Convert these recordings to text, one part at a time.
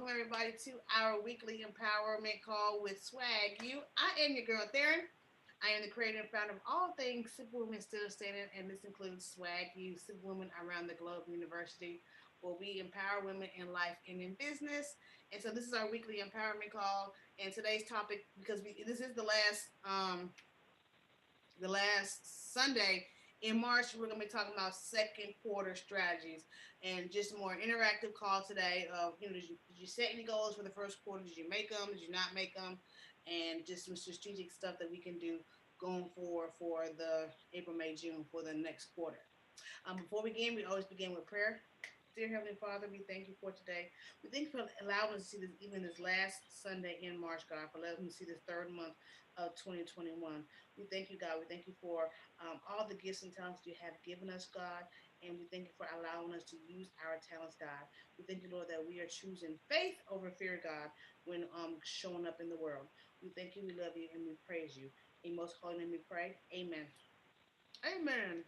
everybody to our weekly empowerment call with Swagu. I am your girl Theron. I am the creator and founder of all things Superwoman Still Standing, and this includes Swagu, Superwoman Around the Globe University, where we empower women in life and in business. And so this is our weekly empowerment call. And today's topic, because this is the last Sunday in March, we're going to be talking about second quarter strategies and just more interactive call today of, did you set any goals for the first quarter? Did you make them? Did you not make them? And just some strategic stuff that we can do going forward for the April, May, June for the next quarter. Before we begin, we always begin with prayer. Dear Heavenly Father, we thank you for today. We thank you for allowing us to see this, even this last Sunday in March, God, for letting us see this third month of 2021. We thank you, God. We thank you for all the gifts and talents you have given us, God. And we thank you for allowing us to use our talents, God. We thank you, Lord, that we are choosing faith over fear, God, when showing up in the world. We thank you, we love you, and we praise you. In most holy name we pray. Amen. Amen.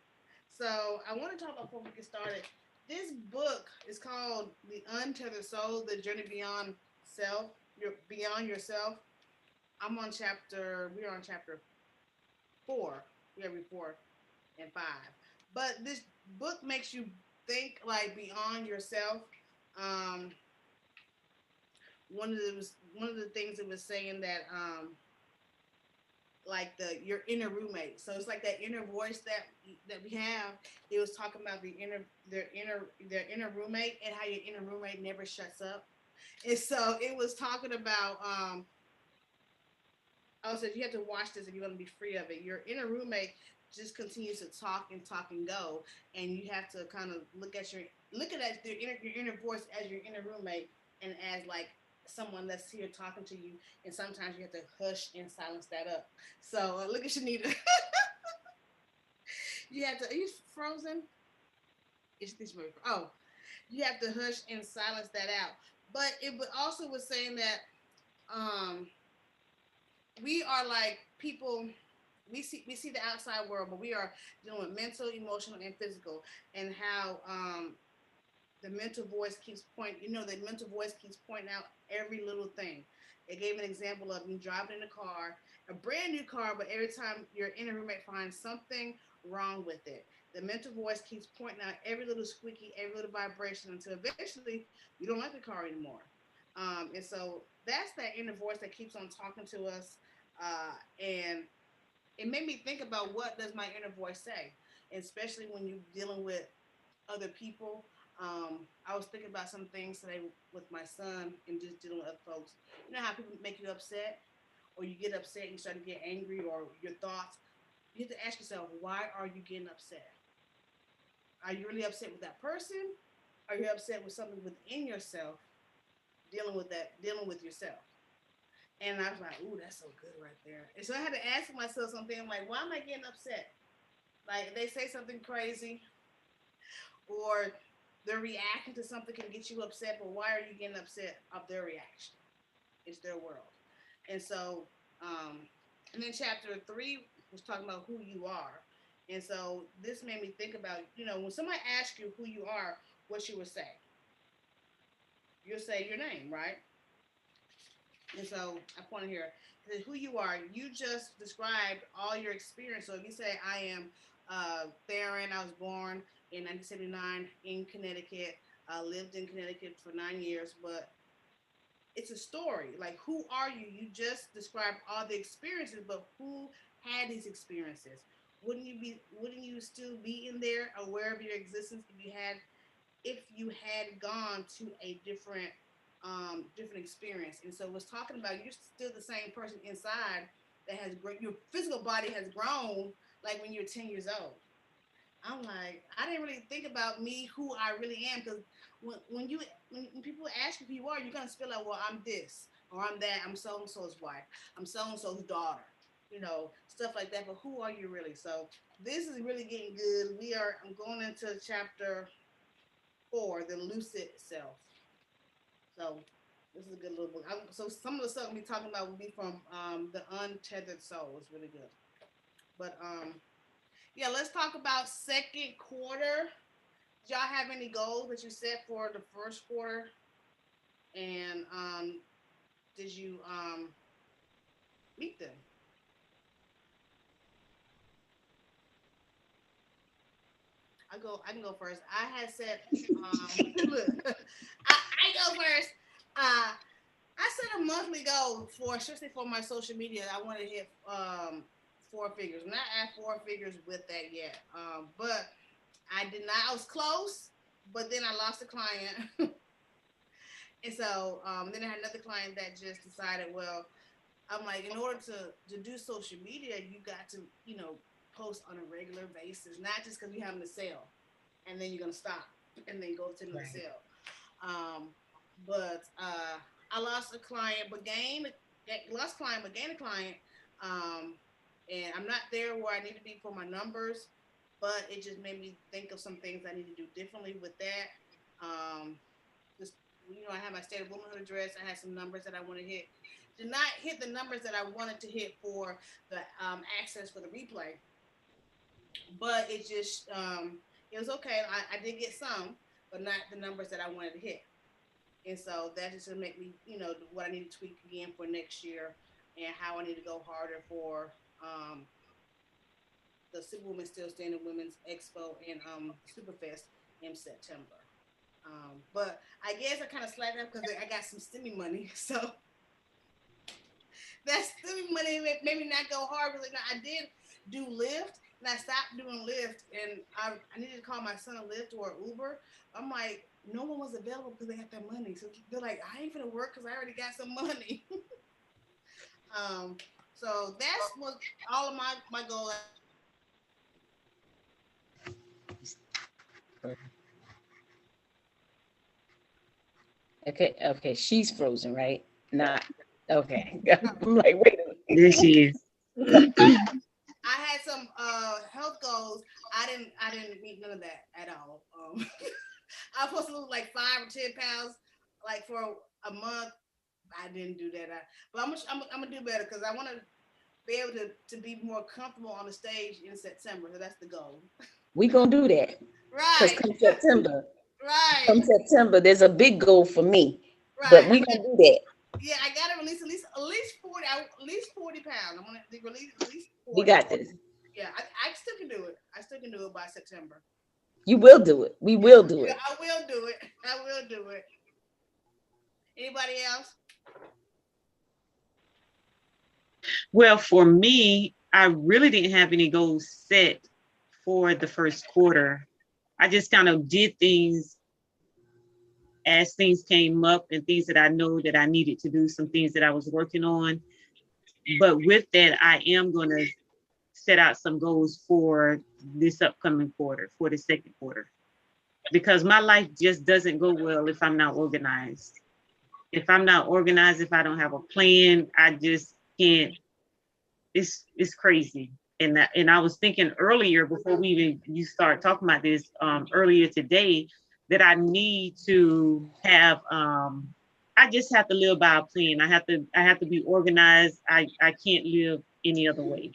So I want to talk about before we get started. This book is called The Untethered Soul, The Journey Beyond Self, Beyond Yourself. We are on chapter 4. We are before and 5. But this book makes you think like beyond yourself. Um, one of the things it was saying that like your inner roommate. So it's like that inner voice that we have. It was talking about their inner roommate and how your inner roommate never shuts up. And so it was talking about I said you have to watch this if you want to be free of it. Your inner roommate just continues to talk and go, and you have to kind of look at your inner voice as your inner roommate and as like someone that's here talking to you, and sometimes you have to hush and silence that up. So look at Shanita. You have to. Are you frozen? It's this movie. Oh, you have to hush and silence that out. But it also was saying that um, we are like people. We see the outside world, but we are dealing with mental, emotional, and physical, and how the mental voice keeps pointing. The mental voice keeps pointing out every little thing. It gave an example of you driving in a car, a brand new car, but every time your inner roommate finds something wrong with it, the mental voice keeps pointing out every little squeaky, every little vibration until eventually you don't like the car anymore. And so that's that inner voice that keeps on talking to us. And it made me think about what does my inner voice say, especially when you're dealing with other people. I was thinking about some things today with my son and just dealing with other folks. You know how people make you upset, or you get upset and you start to get angry, or your thoughts. You have to ask yourself, why are you getting upset? Are you really upset with that person? Are you upset with something within yourself, dealing with yourself? And I was like, ooh, that's so good right there. And so I had to ask myself something. I'm like, why am I getting upset? Like, they say something crazy, or their reaction to something can get you upset, but why are you getting upset of their reaction? It's their world. And so, and then chapter 3 was talking about who you are. And so this made me think about, when somebody asks you who you are, what you would say. You'll say your name, right? And so I point here, who you are. You just described all your experience. So if you say, I am Theron, I was born in 1979 in Connecticut, lived in Connecticut for 9 years, but it's a story. Like, who are you? You just described all the experiences, but who had these experiences? Wouldn't you still be in there, aware of your existence if you had gone to a different experience? And so it was talking about you're still the same person inside that has your physical body has grown like when you're 10 years old. I'm like, I didn't really think about me, who I really am, because when people ask you who you are, you're gonna feel like, well, I'm this or I'm that. I'm so and so's wife. I'm so and so's daughter. Stuff like that. But who are you really? So this is really getting good. I'm going into chapter 4, the lucid self. So this is a good little book. So some of the stuff we'll be talking about will be from the Untethered Soul. It's really good. But yeah, let's talk about second quarter. Did y'all have any goals that you set for the first quarter? And did you meet them? I can go first. I had said look, I go first. Uh I set a monthly goal for, especially for my social media. I want to hit four figures. I'm not at four figures with that yet. But I did not. I was close, but then I lost a client. And so then I had another client that just decided, well, I'm like, in order to do social media, you got to, post on a regular basis, not just because you're having a sale and then you're gonna stop and then go to another Right. sale. Um, but I lost a client, but gained lost client, but gained a client. Um, and I'm not there where I need to be for my numbers, but it just made me think of some things I need to do differently with that. Um, just I had my state of womanhood address. I had some numbers that I want to hit. Did not hit the numbers that I wanted to hit for the access for the replay, but it was okay. I did get some, but not the numbers that I wanted to hit. And so that just to make me, what I need to tweak again for next year and how I need to go harder for the Superwoman Still Standing Women's Expo and Superfest in September. But I guess I kind of slacked up because I got some stimmy money. So that stimmy money made me not go hard. Really, I did do Lyft, and I stopped doing Lyft, and I needed to call my son a Lyft or Uber. I'm like, no one was available because they got their money. So they're like, I ain't gonna work because I already got some money. um, so that's what all of my goal. I did set some goals for next year. Okay, she's frozen, right? Not okay. I'm like, wait a There minute. she is. I had some health goals. I didn't meet none of that at all. I was supposed to lose like 5 or 10 pounds, like for a month. I didn't do that. But I'm gonna do better because I want to be able to be more comfortable on the stage in September. So that's the goal. We gonna do that because Right, right, come September, there's a big goal for me, but right. we gonna do that. Yeah, I gotta release at least 40, at least 40 pounds. I'm gonna release at least We 40. got this. Yeah, I still can do it. I still can do it by September. You will do it. We will do Yeah, it. I will do it. I will do it. Anybody else? Well, for me, I really didn't have any goals set for the first quarter. I just kind of did things as things came up and things that I know that I needed to do, some things that I was working on. But with that, I am going to set out some goals for this upcoming quarter, for the second quarter, because my life just doesn't go well if I'm not organized. If I'm not organized, if I don't have a plan, I just can't. It's crazy. And I was thinking earlier before we even you start talking about this earlier today that I need to have I just have to live by a plan. I have to be organized. I can't live any other way.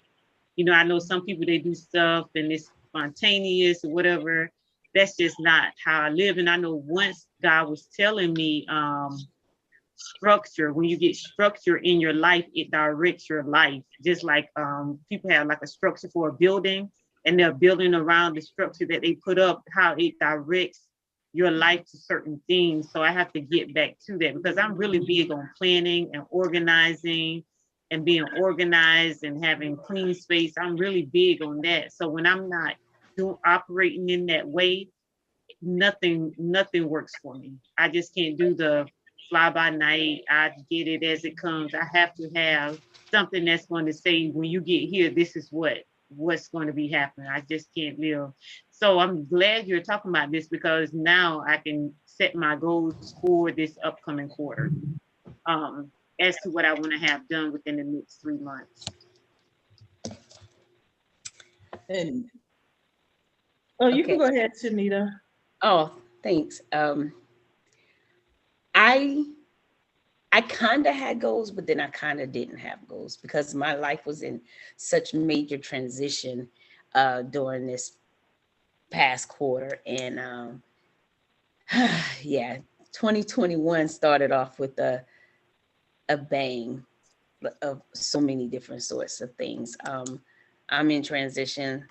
I know some people they do stuff and it's spontaneous or whatever. That's just not how I live. And I know once God was telling me structure. When you get structure in your life, it directs your life. Just like people have like a structure for a building and they're building around the structure that they put up, how it directs your life to certain things. So I have to get back to that because I'm really big on planning and organizing and being organized and having clean space. I'm really big on that. So when I'm not doing operating in that way, nothing works for me. I just can't do the fly by night. I get it as it comes. I have to have something that's going to say when you get here, this is what's going to be happening. I just can't live. So I'm glad you're talking about this because now I can set my goals for this upcoming quarter. Um, as to what I want to have done within the next 3 months. And oh, you can Okay. go ahead, Shanita. Oh, thanks. I I kind of had goals, but then I kind of didn't have goals because my life was in such major transition during this past quarter, and yeah, 2021 started off with a bang of so many different sorts of things. I'm in transition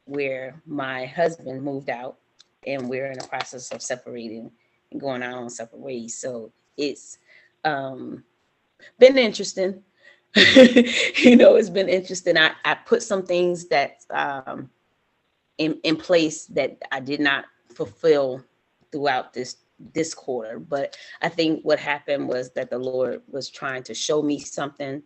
where my husband moved out and we're in the process of separating and going our own separate ways. So it's um, been interesting. It's been interesting. I put some things that in place that I did not fulfill throughout this quarter. But I think what happened was that the Lord was trying to show me something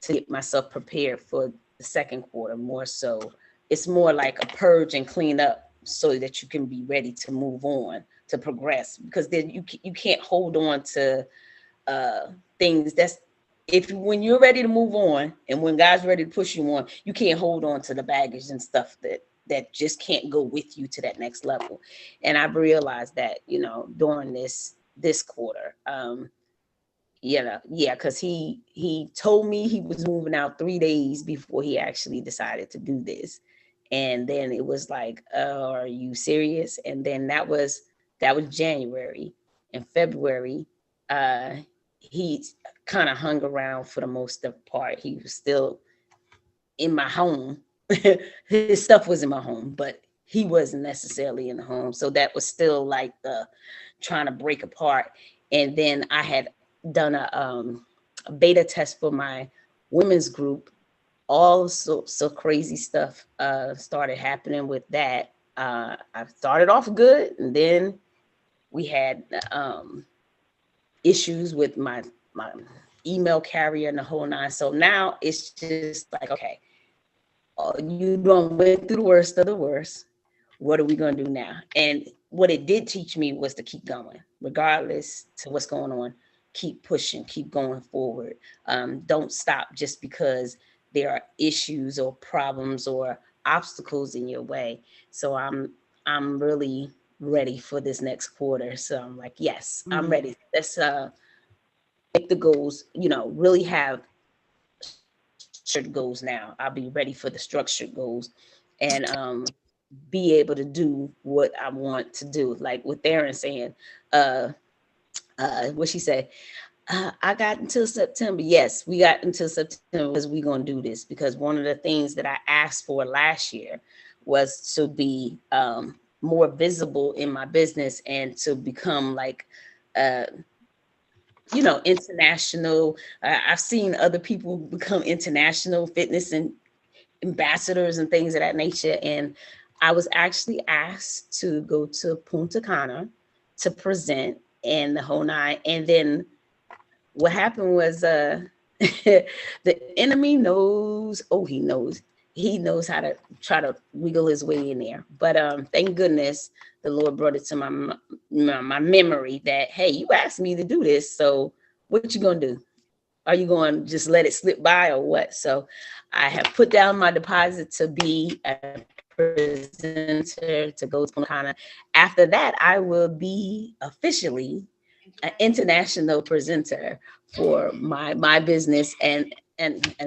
to get myself prepared for the second quarter more so. It's more like a purge and clean up so that you can be ready to move on, to progress, because then you can't hold on to things that's if when you're ready to move on and when God's ready to push you on, you can't hold on to the baggage and stuff that just can't go with you to that next level. And I've realized that, during this quarter. Yeah, because he told me he was moving out 3 days before he actually decided to do this. And then it was like, are you serious? And then that was January. And February, uh, he kind of hung around for the most of part. He was still in my home. His stuff was in my home, but he wasn't necessarily in the home. So that was still like the trying to break apart. And then I had done a beta test for my women's group. All so crazy stuff started happening with that. I started off good, and then we had issues with my email carrier and the whole nine. So now it's just like, okay, you don't went through the worst of the worst. What are we going to do now? And what it did teach me was to keep going, regardless to what's going on. Keep pushing, keep going forward. Don't stop just because there are issues or problems or obstacles in your way. So I'm really ready for this next quarter. So I'm like, yes, I'm Mm-hmm. ready. Let's make the goals. Really have structured goals now. I'll be ready for the structured goals, and be able to do what I want to do. Like with Darren saying, uh, what she said, I got until September. Yes, we got until September because we're gonna do this. Because one of the things that I asked for last year was to be more visible in my business and to become like, uh, international. I've seen other people become international fitness and ambassadors and things of that nature. And I was actually asked to go to Punta Cana to present and the whole nine. And then what happened was the enemy knows, oh, he knows how to try to wiggle his way in there. But thank goodness the Lord brought it to my memory that, hey, you asked me to do this, so what you gonna do? Are you going to just let it slip by or what? So I have put down my deposit to be a presenter to go to Punta Cana. After that, I will be officially an international presenter for my business and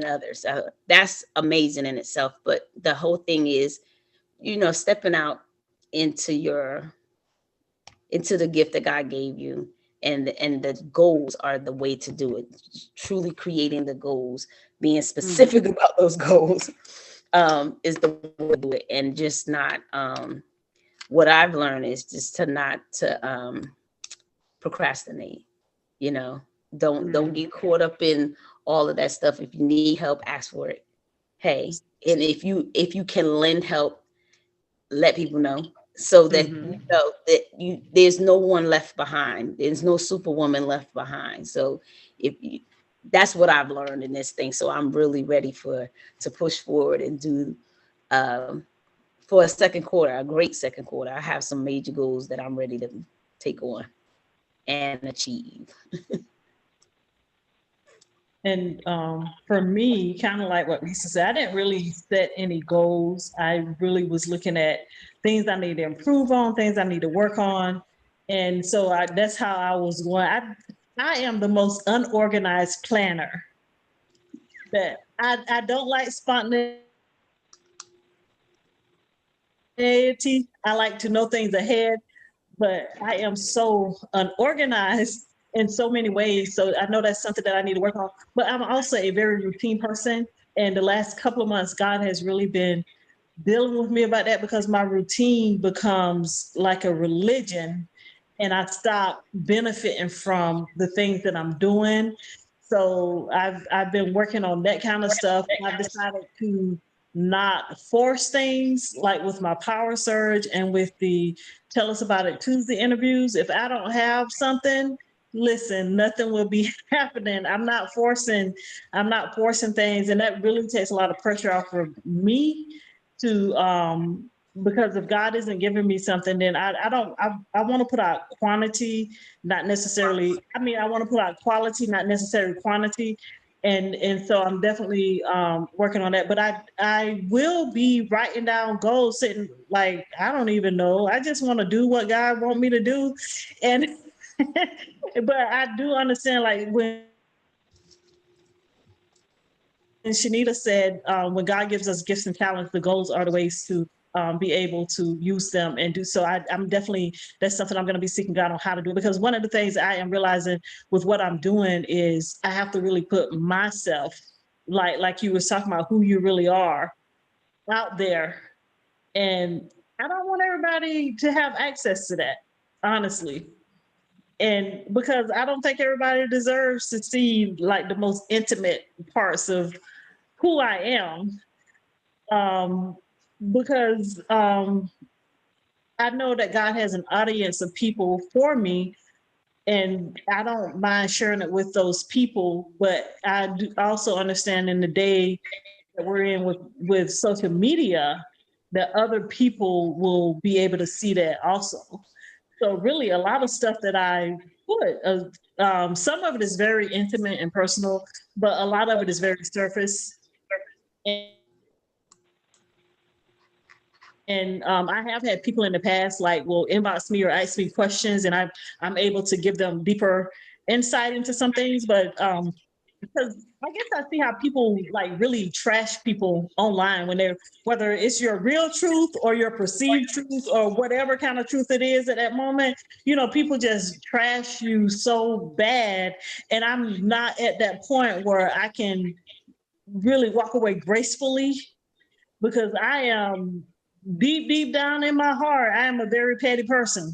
others. That's amazing in itself. But the whole thing is, stepping out into your into the gift that God gave you. And the goals are the way to do it. Truly creating the goals, being Mm-hmm. specific about those goals, is the way to do it. And just not what I've learned is just to not to procrastinate. You know, don't Mm-hmm. get caught up in all of that stuff. If you need help, ask for it. Hey, and if you can lend help, let people know so that Mm-hmm. there's no one left behind. There's no superwoman left behind. So if you, that's what I've learned in this thing. So I'm really ready to push forward and do um, for a second quarter, a great second quarter. I have some major goals that I'm ready to take on and achieve. And for me, kind of like what Lisa said, I didn't really set any goals. I really was looking at things I need to improve on, things I need to work on. And so that's how I was going. I am the most unorganized planner that I don't like spontaneity. I like to know things ahead. but I am so unorganized in so many ways. So I know that's something that I need to work on. But I'm also a very routine person. And the last couple of months, God has really been dealing with me about that because my routine becomes like a religion and I stop benefiting from the things that I'm doing. So I've been working on that kind of stuff. I've decided to not force things like with my power surge and with the Tell Us About It Tuesday interviews. If I don't have something, listen, nothing will be happening. I'm not forcing things, and that really takes a lot of pressure off of me to because if God isn't giving me something, then I want to put out quantity, not necessarily. I mean, I want to put out quality, not necessarily quantity, and so I'm definitely working on that. But I will be writing down goals, sitting like I don't even know. I just want to do what God want me to do, and but I do understand like when Shanita said, when God gives us gifts and talents, the goals are the ways to be able to use them and do so. I'm definitely, that's something I'm going to be seeking God on how to do, because one of the things I am realizing with what I'm doing is I have to really put myself, like you was talking about who you really are, out there. And I don't want everybody to have access to that, honestly. And because I don't think everybody deserves to see like the most intimate parts of who I am, um, because I know that God has an audience of people for me, and I don't mind sharing it with those people. But I do also understand in the day that we're in with social media that other people will be able to see that also. So really, a lot of stuff that I put, some of it is very intimate and personal, but a lot of it is very surface. And I have had people in the past like will inbox me or ask me questions, and I'm able to give them deeper insight into some things. But because I guess I see how people like really trash people online when they're, whether it's your real truth or your perceived truth or whatever kind of truth it is at that moment, you know, people just trash you so bad. And I'm not at that point where I can really walk away gracefully, because I am deep down in my heart, I am a very petty person.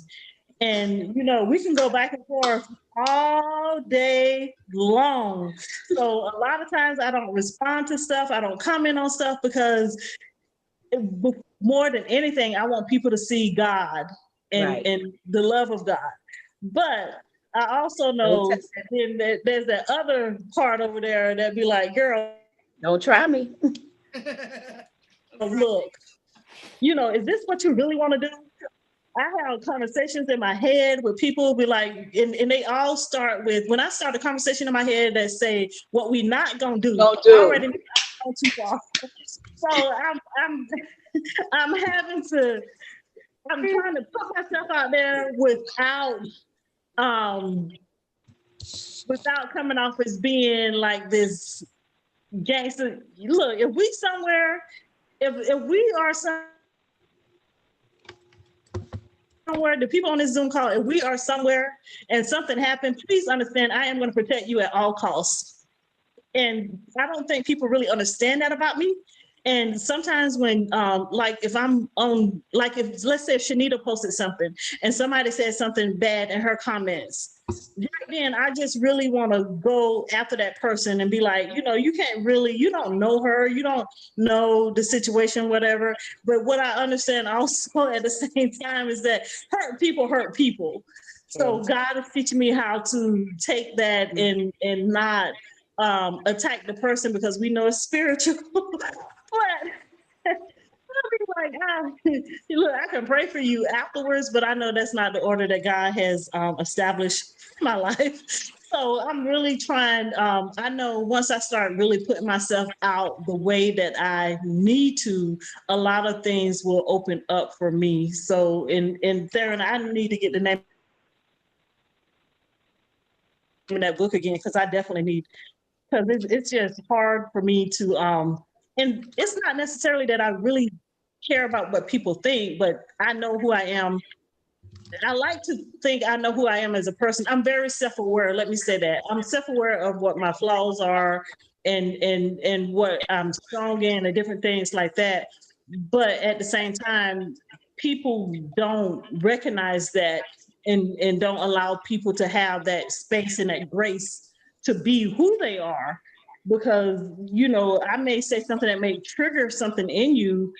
And, you know, we can go back and forth all day long. So a lot of times I don't respond to stuff, I don't comment on stuff, because more than anything, I want people to see God Right. and the love of God. But I also Don't, know then that there's that other part over there that be like, girl, don't try me. look, you know, is this what you really want to do? I have conversations in my head with people be like, and they all start with, when I start a conversation in my head that say what we not gonna do, Don't I do. already know I'm too far. So I'm I'm having to, I'm trying to put myself out there um without coming off as being like this gangster. Look, if we somewhere, if we are somewhere, the people on this Zoom call, if we are somewhere and something happened, please understand I am going to protect you at all costs. And I don't think people really understand that about me. And sometimes when, like if I'm on, like if, let's say if Shanita posted something and somebody said something bad in her comments, right then I just really want to go after that person and be like, you know, you can't really, you don't know her, you don't know the situation, whatever. But what I understand also at the same time is that hurt people hurt people. So God is teaching me how to take that and not attack the person, because we know it's spiritual. But I'll be like, look, I can pray for you afterwards, but I know that's not the order that God has established in my life. So I'm really trying. I know once I start really putting myself out the way that I need to, a lot of things will open up for me. So in Theron, I need to get the name of that book again, because I definitely need, because it's just hard for me to and it's not necessarily that I really care about what people think, but I know who I am I like to think I know who I am as a person. I'm very self-aware. Let me say that. I'm self-aware of what my flaws are and what I'm strong in and different things like that. But at the same time, people don't recognize that and don't allow people to have that space and that grace to be who they are. Because, I may say something that may trigger something in you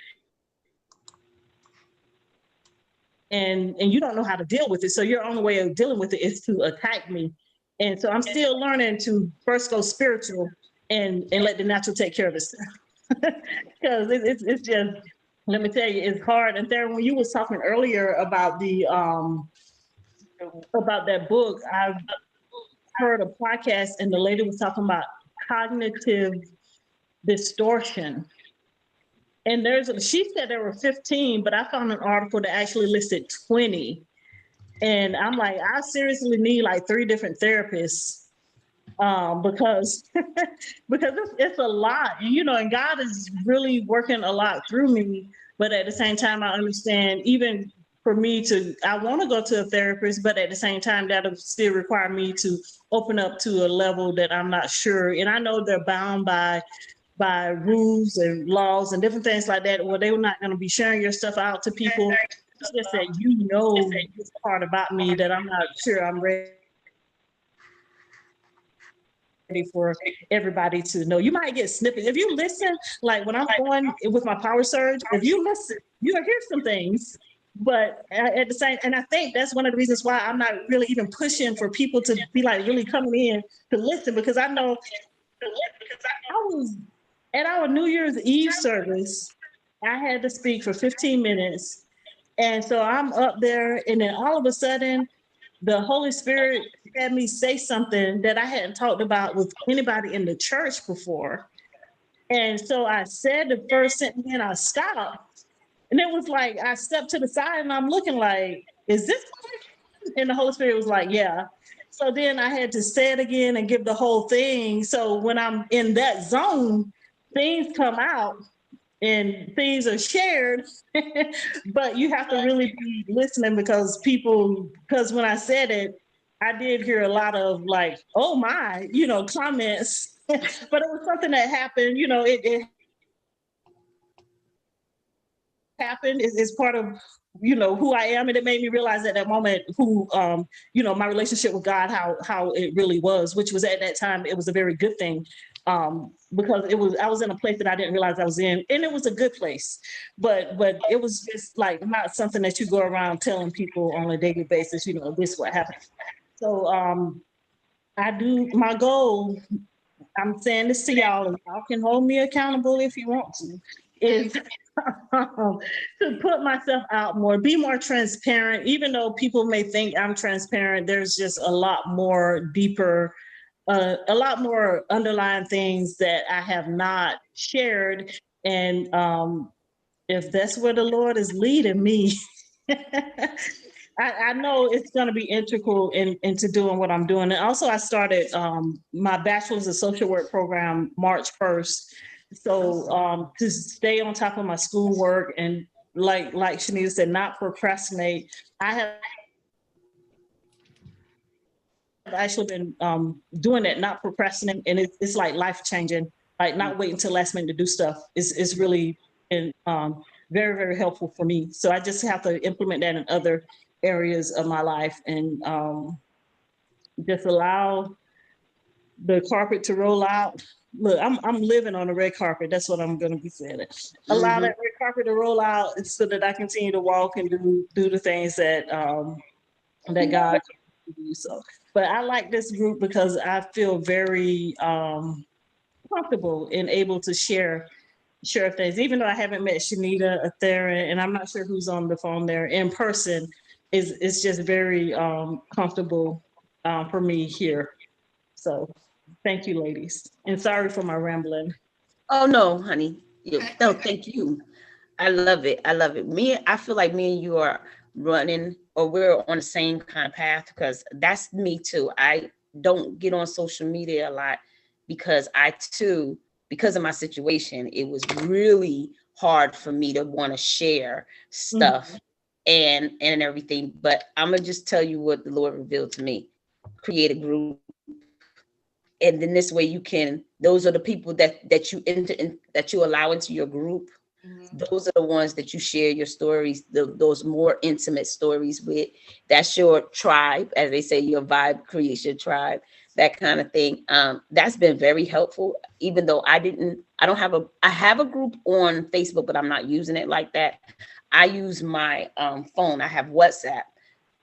and you don't know how to deal with it. So your only way of dealing with it is to attack me. And so I'm still learning to first go spiritual and let the natural take care of itself. Because it's just, let me tell you, it's hard. And Theron, when you was talking earlier about the about that book, I heard a podcast and the lady was talking about cognitive distortion. And she said there were 15, but I found an article that actually listed 20. And I'm like, I seriously need like 3 different therapists, because because it's a lot, and God is really working a lot through me. But at the same time, I understand, even for me I want to go to a therapist, but at the same time, that'll still require me to open up to a level that I'm not sure. And I know they're bound by rules and laws and different things like that, where they're not going to be sharing your stuff out to people. It's just that this part about me that I'm not sure I'm ready for everybody to know. You might get snippets. If you listen, like when I'm going with my power surge, if you listen, you'll hear some things. But at the same, and I think that's one of the reasons why I'm not really even pushing for people to be like really coming in to listen, because I know I was at our New Year's Eve service, I had to speak for 15 minutes. And so I'm up there, and then all of a sudden, the Holy Spirit had me say something that I hadn't talked about with anybody in the church before. And so I said the first sentence, and I stopped. And it was like I stepped to the side and I'm looking like, is this? And the Holy Spirit was like, yeah. So then I had to say it again and give the whole thing. So when I'm in that zone, things come out and things are shared, but you have to really be listening, because when I said it, I did hear a lot of like, oh my, comments, but it was something that happened, it happened is part of who I am, and it made me realize at that moment who my relationship with God, how it really was, which was at that time it was a very good thing, because I was in a place that I didn't realize I was in, and it was a good place, but it was just like not something that you go around telling people on a daily basis, this is what happened. So I do my goal, I'm saying this to y'all, and y'all can hold me accountable if you want to, is to put myself out more, be more transparent. Even though people may think I'm transparent, there's just a lot more deeper, a lot more underlying things that I have not shared. And if that's where the Lord is leading me, I know it's going to be integral into doing what I'm doing. And also, I started my bachelor's of social work program March 1st. So to stay on top of my schoolwork and like Shanita said, not procrastinate. I have actually been doing that, not procrastinating, and it's like life changing. Like not waiting till last minute to do stuff is really been very, very helpful for me. So I just have to implement that in other areas of my life, and just allow the carpet to roll out. Look, I'm living on the red carpet. That's what I'm going to be saying. Allow that red carpet to roll out so that I continue to walk and do the things that that God can do. So, but I like this group because I feel very comfortable and able to share things. Even though I haven't met Shanita, Theron, and I'm not sure who's on the phone there in person, it's just very comfortable for me here. So thank you, ladies. And sorry for my rambling. Oh no, honey. No, thank you. I love it. I love it. I feel like me and you are running, or we're on the same kind of path, because that's me too. I don't get on social media a lot because because of my situation, it was really hard for me to want to share stuff and everything. But I'm gonna just tell you what the Lord revealed to me. Create a group, and then this way you can. Those are the people that you that you allow into your group. Mm-hmm. Those are the ones that you share your stories, those more intimate stories with. That's your tribe, as they say, your vibe creation tribe, that kind of thing. That's been very helpful. Even though I don't have I have a group on Facebook, but I'm not using it like that. I use my phone. I have WhatsApp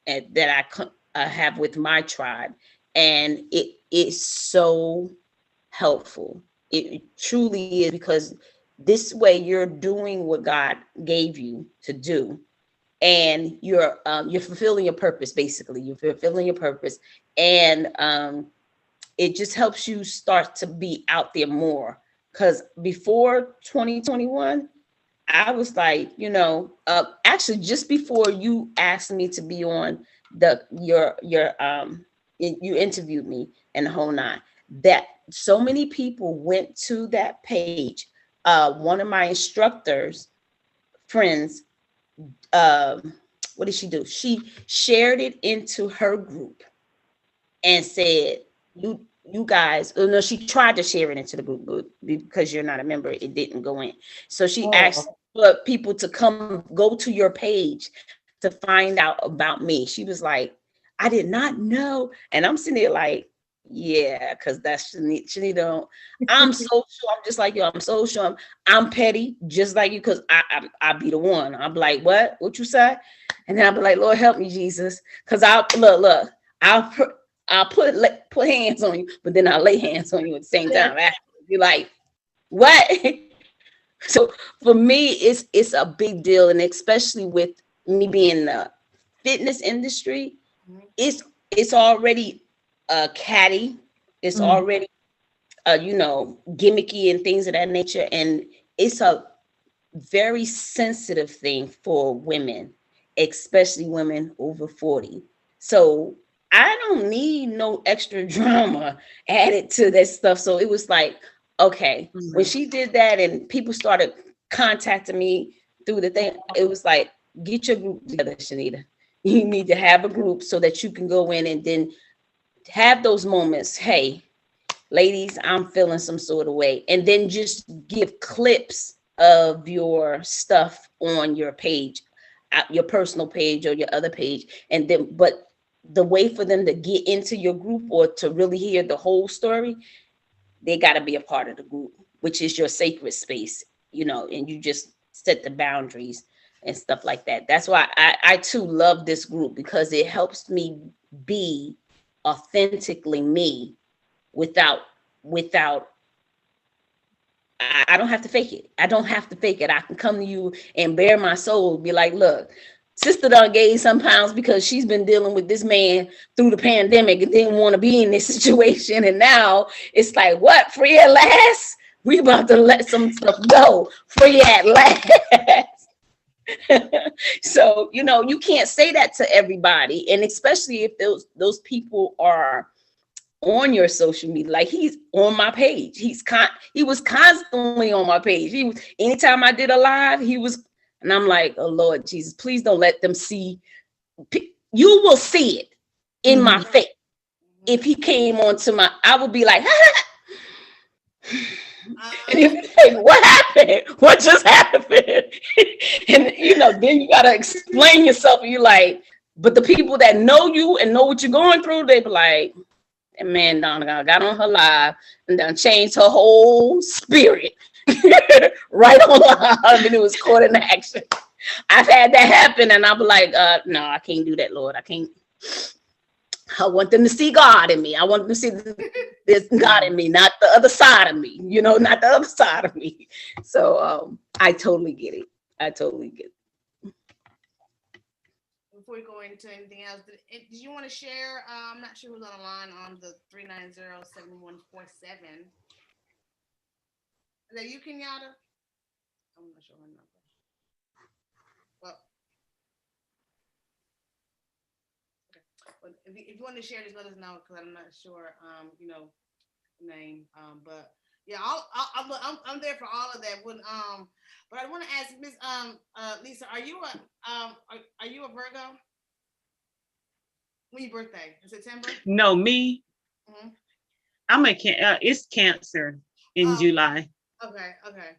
that I have with my tribe, and it is so helpful. It truly is, because this way you're doing what God gave you to do, and you're fulfilling your purpose. Basically, you're fulfilling your purpose, and it just helps you start to be out there more. Because before 2021, I was like, actually, just before you asked me to be on you interviewed me and the whole nine, that so many people went to that page. One of my instructors friends, um, what did she do? She shared it into her group and said, you guys, oh no, she tried to share it into the group, but because you're not a member, it didn't go in. So she asked Oh, for people to go to your page to find out about me. She was like, I did not know. And I'm sitting there like, yeah, because that's Shanita. I'm social. I'm just like you. I'm social. I'm petty, just like you, because I be the one. I'm like, what you say? And then I'll be like, Lord, help me, Jesus. Because I'll look, I'll I'll put hands on you, but then I'll lay hands on you at the same yeah. time. You're like, what? So for me, it's a big deal, and especially with me being in the fitness industry, Mm-hmm. it's already catty. It's Mm, already gimmicky and things of that nature, and it's a very sensitive thing for women, especially women over 40. So I don't need no extra drama added to that stuff. So it was like, okay, when Mhm. she did that and people started contacting me through the thing, it was like, get your group together, Shanita. You need to have a group so that you can go in and then have those moments. Hey, ladies, I'm feeling some sort of way. And then just give clips of your stuff on your page, your personal page or your other page. And then, but the way for them to get into your group or to really hear the whole story, they got to be a part of the group, which is your sacred space, and you just set the boundaries and stuff like that. That's why I too love this group, because it helps me be authentically me without without I don't have to fake it. I don't have to fake it. I can come to you and bare my soul, be like, look, sister done gained some pounds because she's been dealing with this man through the pandemic and didn't want to be in this situation. And now it's like, what? Free at last? We about to let some stuff go. Free at last. So, you can't say that to everybody. And especially if those people are on your social media. Like, he's on my page. He was constantly on my page. He was, anytime I did a live, he was, and I'm like, oh Lord Jesus, please don't let them see. You will see it in my mhm. face. Mm-hmm. If he came onto I would be like, and Uh-huh. he'd be like, what happened? What just happened? And then you gotta explain yourself. And you're like, but the people that know you and know what you're going through, they be like, that man done got on her live and done changed her whole spirit. Right on live. I mean, it was caught in action. I've had that happen, and I'm like, no, I can't do that, Lord. I can't. I want them to see God in me. I want them to see there's God in Mhm. me, not the other side of me. Not the other side of me. So I totally get it. I totally get it. Before we go into anything else, did you want to share? I'm not sure who's on the line on the 390-7147. Is that you, Kenyatta? I'm not sure her number. Well, okay. But if you want to share, just let us know because I'm not sure. Name. But Yeah, I'm there for all of that. When but I want to ask Miss Lisa, are you a Virgo? When your birthday in September? No, me, Mm-hmm. it's Cancer in Oh, July, okay, okay.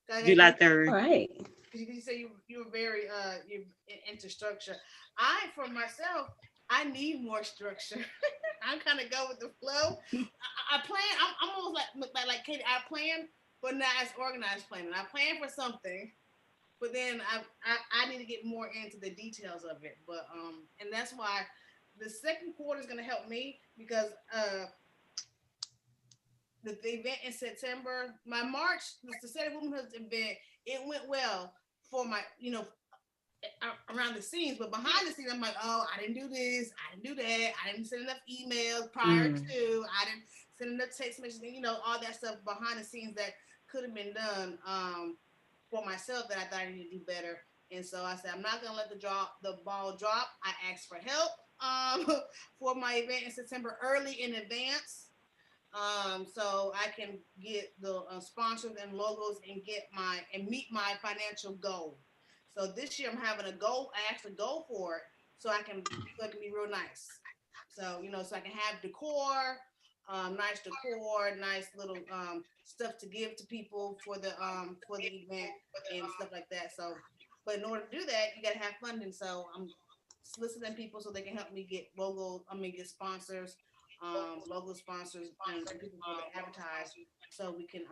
Okay, July All 3rd. right. you say you were very you into structure. I for myself, I need more structure. I kind of go with the flow. I plan. I'm almost like Katie. I plan, but not as organized planning. I plan for something, but then I need to get more into the details of it. But and that's why the second quarter is going to help me because the event in September, my March, the Saturday Womanhood event, it went well for my, around the scenes, but behind the scenes, I'm like, oh, I didn't do this, I didn't do that, I didn't send enough emails prior Mm, to, I didn't send enough text messages, all that stuff behind the scenes that could have been done for myself that I thought I needed to do better. And so I said, I'm not gonna let the ball drop. I asked for help for my event in September early in advance, so I can get the sponsors and logos and meet my financial goal. So this year I'm having a goal. I actually go for it so it can be real nice. So so I can have decor, nice decor, nice little stuff to give to people for the event and stuff like that. So, but in order to do that, you gotta have funding. So I'm soliciting people so they can help me get logos. I mean, get sponsors, logo sponsors, and people for the advertise, so we can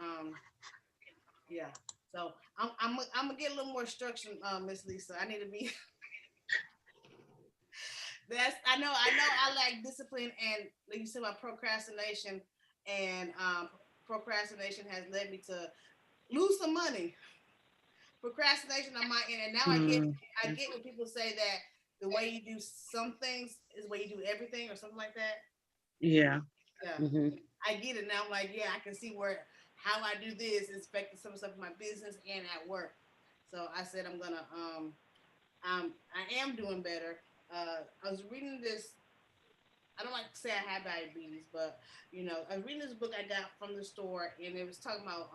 yeah. So I'm gonna get a little more structure, Miss Lisa. I need to be. That's I lack discipline, and like you said, my procrastination and procrastination has led me to lose some money. Procrastination on my end, and now mm, I get when people say that the way you do some things is the way you do everything or something like that. yeah. Yeah, Hmm. I get it now. I'm like, yeah, I can see where how I do this is affecting some stuff in my business and at work. So I said I'm gonna I am doing better. I was reading this. I don't like to say I have diabetes, but I was reading this book I got from the store, and it was talking about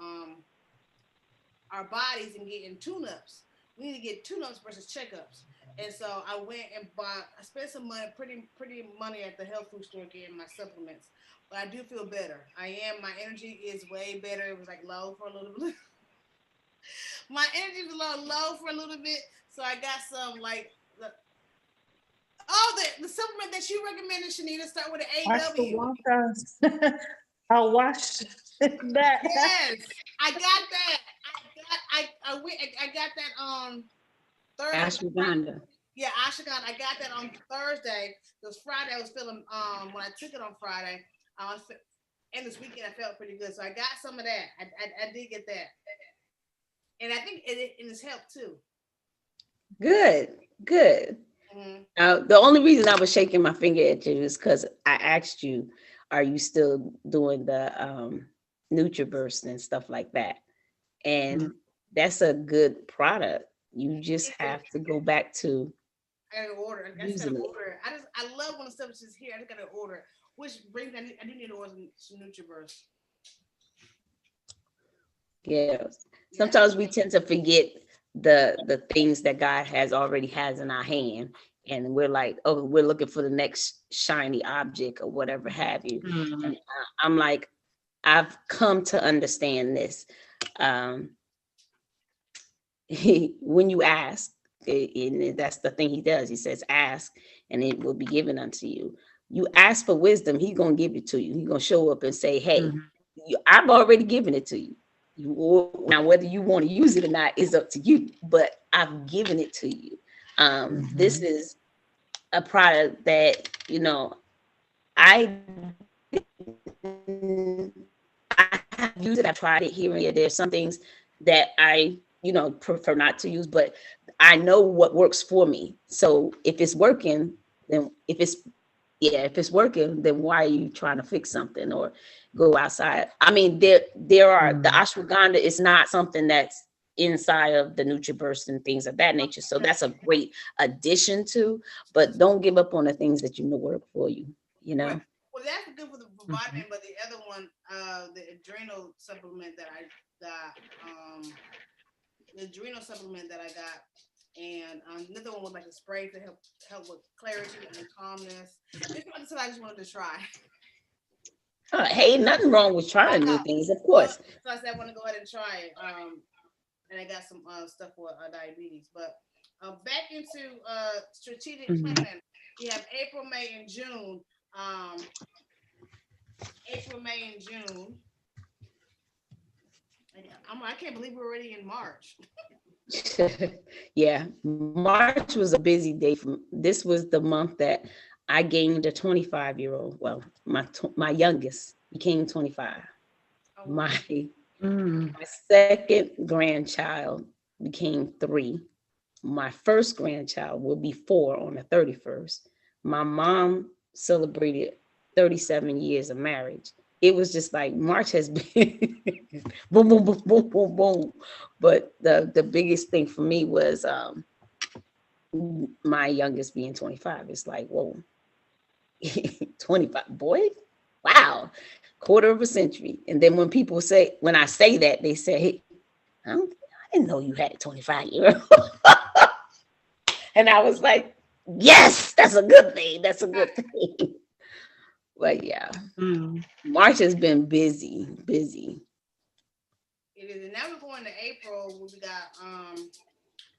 our bodies and getting tune-ups. We need to get tune-ups versus checkups. And so I went and bought. I spent some money, pretty money at the health food store getting my supplements. But I do feel better. I am. My energy is way better. It was like low for a little bit. My energy was a little low for a little bit. So I got some like the supplement that you recommended, Shanita, start with an AW. Ashwagandha. I watched that. Yes, I got that. I went. I got that on Thursday. Ashwagandha. Yeah, Ashagon. I got that on Thursday. Because Friday I was feeling when I took it on Friday. And this weekend I felt pretty good. So I got some of that. I did get that, and I think it has helped too. Good. Good. Mm-hmm. The only reason I was shaking my finger at you is because I asked you, are you still doing the NutriBurst and stuff like that? Mm, And that's a good product. You just have to go back to I gotta order. I just gotta using it. order. I love when the stuff is just here. I just gotta order. Which brings I do need to order some NutriBurst. Yeah. Yeah. Sometimes we tend to forget the things that God has in our hand. And we're like, oh, we're looking for the next shiny object or whatever have you. mm, And I'm like, I've come to understand this. Um, when you ask, and that's the thing he does. He says, ask, and it will be given unto you. You ask for wisdom, he's gonna give it to you. He's gonna show up and say, hey, mhm, I've already given it to you. Now whether you want to use it or not is up to you, but I've given it to you. This mhm, is a product that I I have used it. I've tried it here and there. There's some things that I, prefer not to use, but I know what works for me. So if it's working, then if it's working, then why are you trying to fix something or go outside? I mean, there are the mm, ashwagandha is not something that's inside of the NutriBurst and things of that nature. So that's a great addition to, but don't give up on the things that you know work for you, you Right. know. Well, that's good for the for Mhm. vitamin, but the other one, the adrenal supplement that I got, the adrenal supplement that I got, and another one was like a spray to help with clarity and calmness. It's something I just wanted to try. Hey, nothing wrong with I trying new know. things, of Well, course. so I said I want to go ahead and try it. And I got some stuff for diabetes. But back into strategic Mhm. planning, we have April, May, and June. Um, April, May, and June. I can't believe we're already in March. Yeah, March was a busy day for me. This was the month that I gained a 25-year-old. Well, my youngest became 25. Oh wow. My Mm. my second grandchild became 3. My first grandchild will be 4 on the 31st. My mom celebrated 37 years of marriage. It was just like March has been boom, boom, boom, boom, boom, boom. But the biggest thing for me was my youngest being 25. It's like, whoa, 25, boy, wow, quarter of a century. And then when I say that, they say, hey, I didn't know you had a 25-year-old. And I was like, yes, that's a good thing. That's a good thing. But yeah, Mm. March has been busy, busy. It is, and now we're going to April. Where we got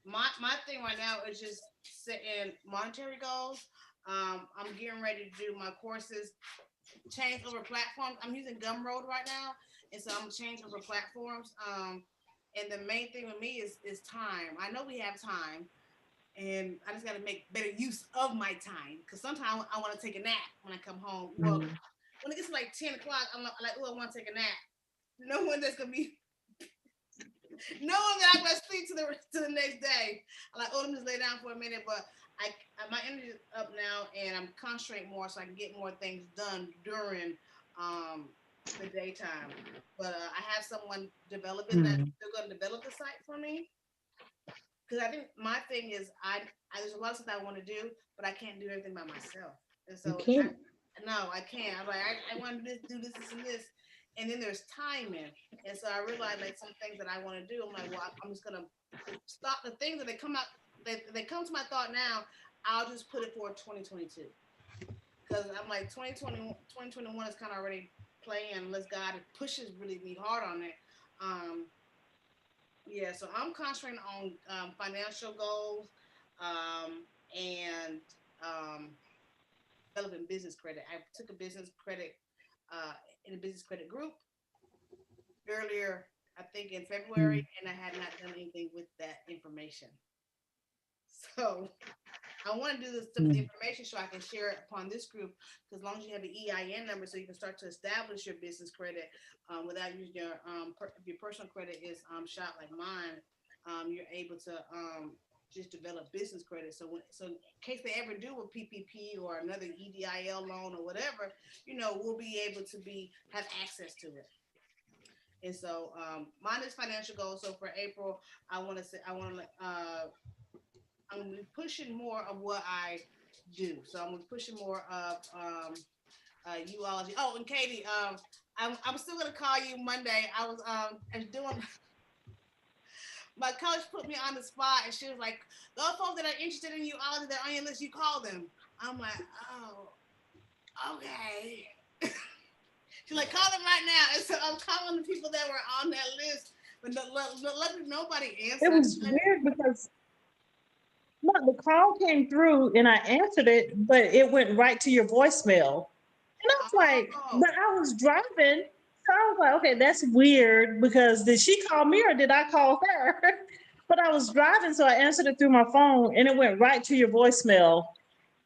my thing right now is just setting monetary goals. I'm getting ready to do my courses, change over platforms. I'm using Gumroad right now, and so I'm change over platforms. And the main thing with me is time. I know we have time, and I just got to make better use of my time because sometimes I want to take a nap when I come home. Well, Mm. when it gets to like 10 o'clock, I'm like, oh, I want to take a nap. No one that's gonna be knowing that I'm gonna sleep to the next day. I'm like, oh, let me just lay down for a minute. But my energy is up now, and I'm concentrating more so I can get more things done during um the daytime. But I have someone developing that Mm. they're going to develop the site for me because I think my thing is I there's a lot of stuff I want to do, but I can't do everything by myself, and You so can't. no, I can't. I'm like, I want to do this, and this. And then there's timing. And so I realized like some things that I want to do. I'm like, well, I'm just going to stop the things that they come out, they come to my thought now. I'll just put it for 2022. Because I'm like, 2021 is kind of already playing unless God pushes really me hard on it. Um, yeah, so I'm concentrating on financial goals and um, developing business credit. I took a business credit uh, in a business credit group earlier, I think in February, Mm. and I had not done anything with that information. So I want to do this some of the Mm. information so I can share it upon this group. Because as long as you have an EIN number, so you can start to establish your business credit without using if your personal credit is shot like mine, you're able to just develop business credit. So in case they ever do a PPP or another EDIL loan or whatever, we'll be able to have access to it. And so mine is financial goals. So for April, I want to I'm gonna be pushing more of what I do. So I'm gonna be pushing more of uology. Oh, and Katie, I'm still gonna call you Monday. I was doing my coach put me on the spot, and she was like, "Those folks that are interested in uology that are on your list, you call them." I'm like, "Oh, okay." She's like, "Call them right now." And so I'm calling the people that were on that list, but luckily nobody It answered. was weird because no, the call came through and I answered it, but it went right to your voicemail. And I was like, Oh, but I was driving. So I was like, okay, that's weird because did she call me or did I call her? But I was driving, so I answered it through my phone and it went right to your voicemail.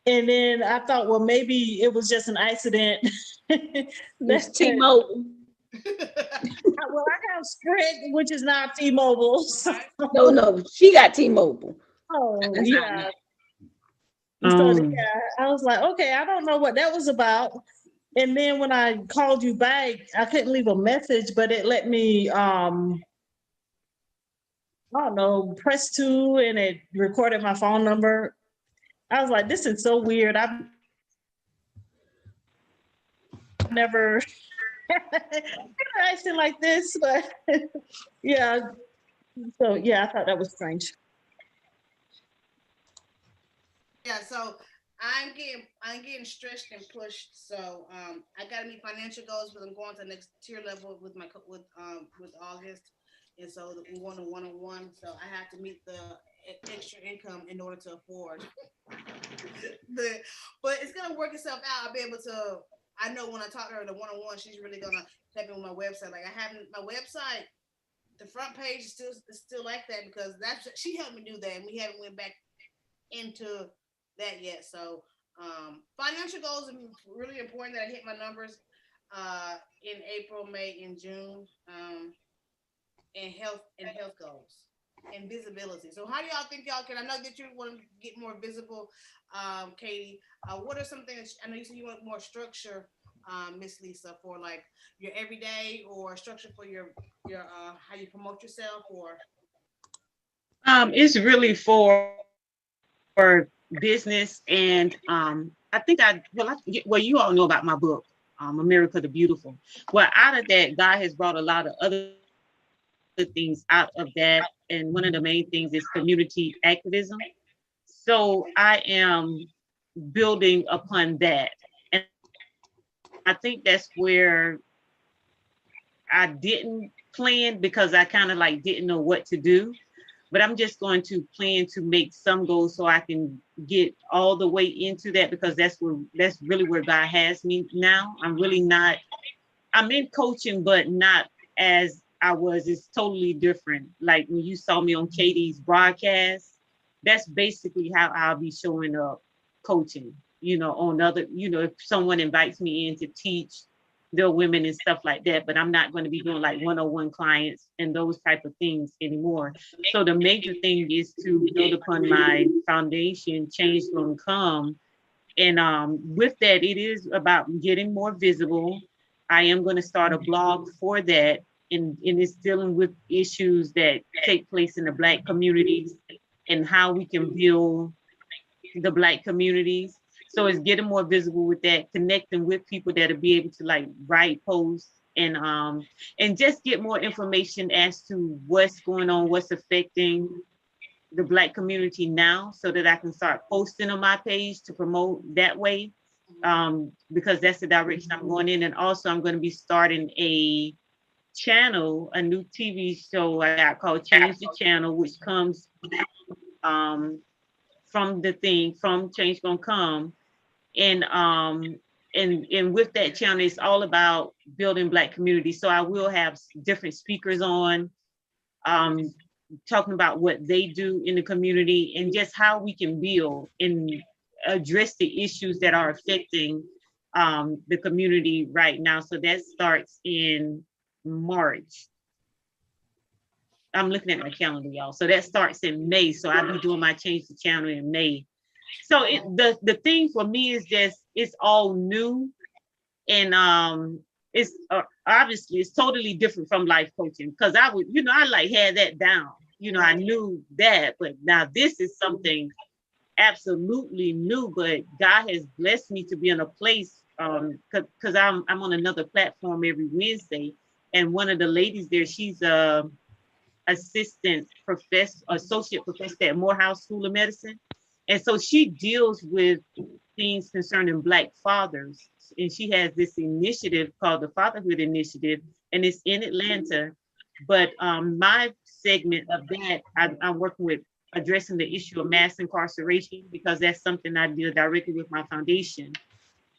And then I thought, well, maybe it was just an accident. It's That, T-Mobile. well, I have Sprint, which is not T-Mobile. right. No, no, she got T-Mobile. So That's how I yeah. know. So Um. yeah, I was like, okay, I don't know what that was about. And then when I called you back, I couldn't leave a message, but it let me I don't know, press two and it recorded my phone number. I was like, this is so weird. I've been trying to call you for a long time. never interacted like this, but yeah. So yeah, I thought that was strange. Yeah, so I'm getting stretched and pushed. So I gotta meet financial goals, but I'm going to the next tier level with with August, and so we want a one-on-one. So I have to meet the extra income in order to afford the. But it's gonna work itself out. I'll be able to. I know when I talk to her the one-on-one, she's really gonna help me with my website. Like I haven't my website, the front page is still like that because that's she helped me do that, and we haven't went back into that yet. So financial goals are really important that I hit my numbers in April, May, and June, and health goals and visibility. So how do y'all think y'all can? I know that you want to get more visible, Katie. What are some things? I know you said you want more structure, Miss Lisa, for like your everyday or structure for your how you promote yourself or It's really for business, and I think well, you all know about my book, America the Beautiful. Well, out of that, God has brought a lot of other things out of that, and one of the main things is community activism. So I am building upon that, and I think that's where I didn't plan because I kind of like didn't know what to do. But I'm just going to plan to make some goals so I can get all the way into that because that's really where God has me now. I'm really not. I'm in coaching, but not as I was. It's totally different. Like when you saw me on Katie's broadcast, that's basically how I'll be showing up coaching. On other, if someone invites me in to teach their women and stuff like that, but I'm not going to be doing like one-on-one clients and those type of things anymore. So the major thing is to build upon my foundation, change gonna come. And with that, it is about getting more visible. I am going to start a blog for that, and it's dealing with issues that take place in the Black communities and how we can build the Black communities. So it's getting more visible with that, connecting with people that'll be able to like write posts and just get more information as to what's going on, what's affecting the Black community now, so that I can start posting on my page to promote that way, because that's the direction I'm going in. And also I'm going to be starting a channel, a new TV show I got called Change the Channel, which comes um, from Change Gonna Come. And with that channel, it's all about building Black communities. So I will have different speakers on, um, talking about what they do in the community and just how we can build and address the issues that are affecting the community right now. So that starts in March. I'm looking at my calendar, y'all. So that starts in May. So I'll be doing my Change the Channel in May. So the thing for me is just it's all new, and it's obviously it's totally different from life coaching because I would I like had that down. I knew that, but now this is something absolutely new. But God has blessed me to be in a place, because I'm on another platform every Wednesday, and one of the ladies there, she's a assistant professor, associate professor at Morehouse School of Medicine. And so she deals with things concerning Black fathers. And she has this initiative called the Fatherhood Initiative, and it's in Atlanta. But my segment of that, I'm working with addressing the issue of mass incarceration because that's something I deal directly with my foundation.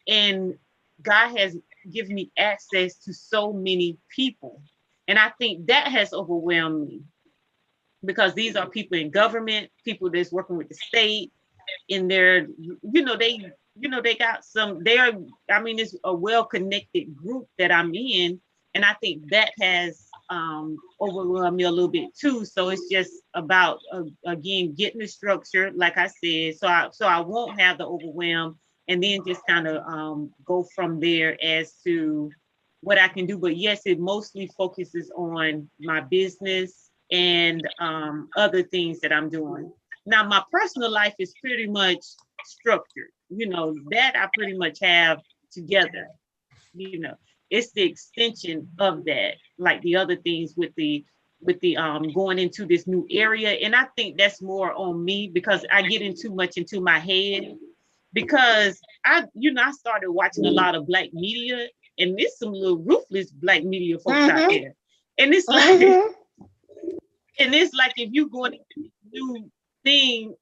And God has given me access to so many people. And I think that has overwhelmed me because these are people in government, people that's working with the state, in their, they got they're, I mean, it's a well-connected group that I'm in. And I think that has overwhelmed me a little bit too. So it's just about, again, getting the structure, like I said, so I won't have the overwhelm, and then just kind of go from there as to what I can do. But yes, it mostly focuses on my business and other things that I'm doing. Now, my personal life is pretty much structured, that I pretty much have together. you know, it's the extension of that, like the other things with the going into this new area. And I think that's more on me because I get in too much into my head because I started watching a lot of black media, and there's some little ruthless black media folks out Mm-hmm. there. And it's like Mm-hmm. if you going into this new thing,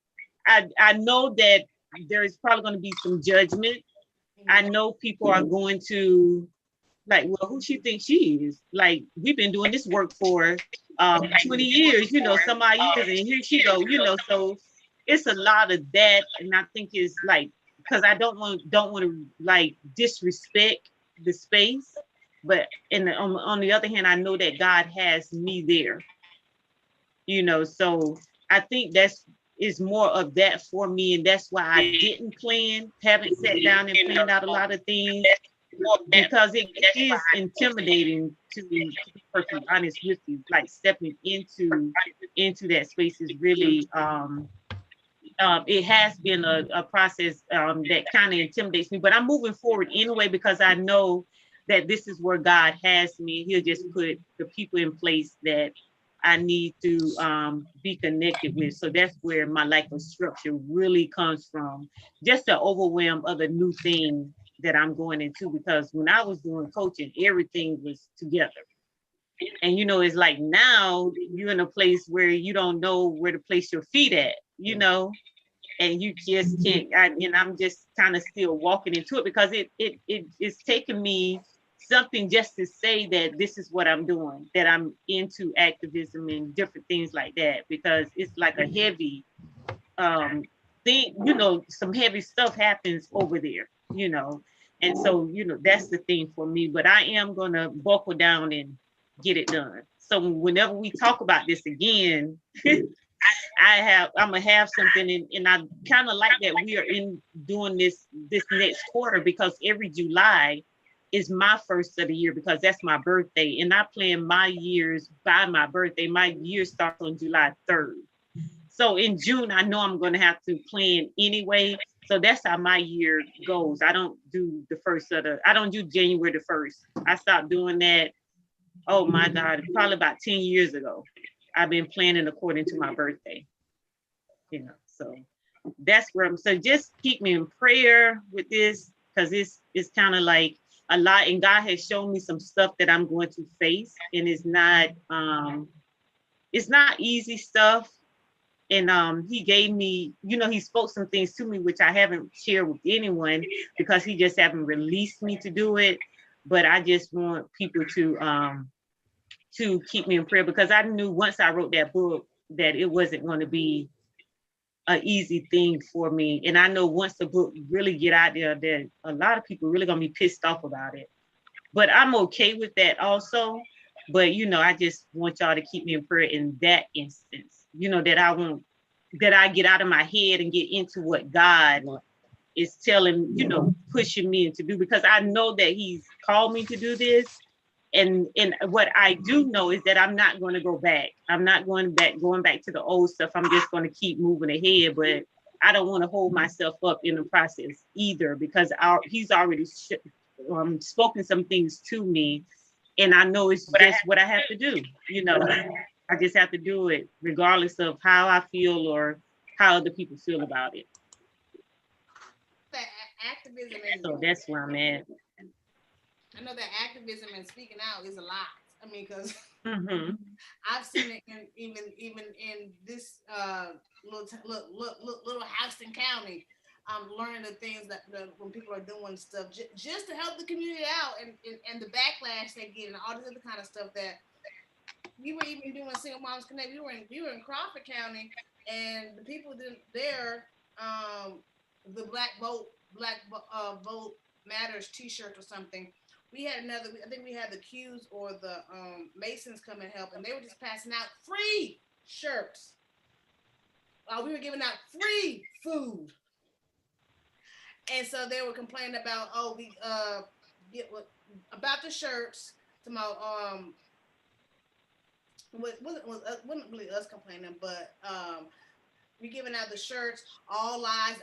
I know that there's probably going to be some judgment. I know people are going to like, well, who she thinks she is? Like, we've been doing this work for 20 years, some odd years, and here she go, so it's a lot of that. And I think it's like, because I don't want to like disrespect the space, but on the other hand, I know that God has me there, so I think that's is more of that for me, and that's why I didn't haven't sat down and planned out a lot of things, because it is intimidating to be perfectly honest with you. Like stepping into that space is really it has been a process that kind of intimidates me, but I'm moving forward anyway because I know that this is where God has me. He'll just put the people in place that I need to be connected with. So that's where my lack of structure really comes from. Just the overwhelm of the new thing that I'm going into, because when I was doing coaching, everything was together. And it's like now you're in a place where you don't know where to place your feet at, and you just can't. And I'm just kind of still walking into it because it's taken me something just to say that this is what I'm doing, that I'm into activism and different things like that, because it's like a heavy thing, some heavy stuff happens over there, and so that's the thing for me. But I am gonna buckle down and get it done. So whenever we talk about this again, I'm gonna have something, and I kind of like that we are in doing this next quarter, because every July is my first of the year, because that's my birthday, and I plan my years by my birthday. My year starts on July 3rd. So in June, I know I'm going to have to plan anyway. So that's how my year goes. I don't do I don't do January the 1st. I stopped doing that. Oh my God, probably about 10 years ago. I've been planning according to my birthday, so that's where so just keep me in prayer with this, because it's kind of like a lot, and God has shown me some stuff that I'm going to face, and it's not easy stuff. And he gave me, he spoke some things to me which I haven't shared with anyone, because he just haven't released me to do it. But I just want people to keep me in prayer, because I knew once I wrote that book that it wasn't going to be an easy thing for me. And I know once the book really get out there, that a lot of people really gonna be pissed off about it. But I'm okay with that also. But I just want y'all to keep me in prayer in that instance. That I get out of my head and get into what God is telling, pushing me to do, because I know that He's called me to do this. And what I do know is that I'm not going to go back. I'm not going back to the old stuff. I'm just going to keep moving ahead. But I don't want to hold myself up in the process either, because He's already spoken some things to me, and I know it's just what I have to do. I just have to do it regardless of how I feel or how other people feel about it. That activism So that's where I'm at. I know that activism and speaking out is a lot. I mean, because Mm-hmm. I've seen it even in this little Houston County. I'm learning the things that when people are doing stuff just to help the community out, and the backlash they get, and all this other kind of stuff that we were even doing Single Moms Connect. We were in Crawford County, and the people there, the Black Vote Matters T-shirt or something. We had another. I think we had the Qs or the Masons come and help, and they were just passing out free shirts. We were giving out free food, and so they were complaining about, we get what about the shirts. To my wasn't really us complaining, but we giving out the shirts, all lives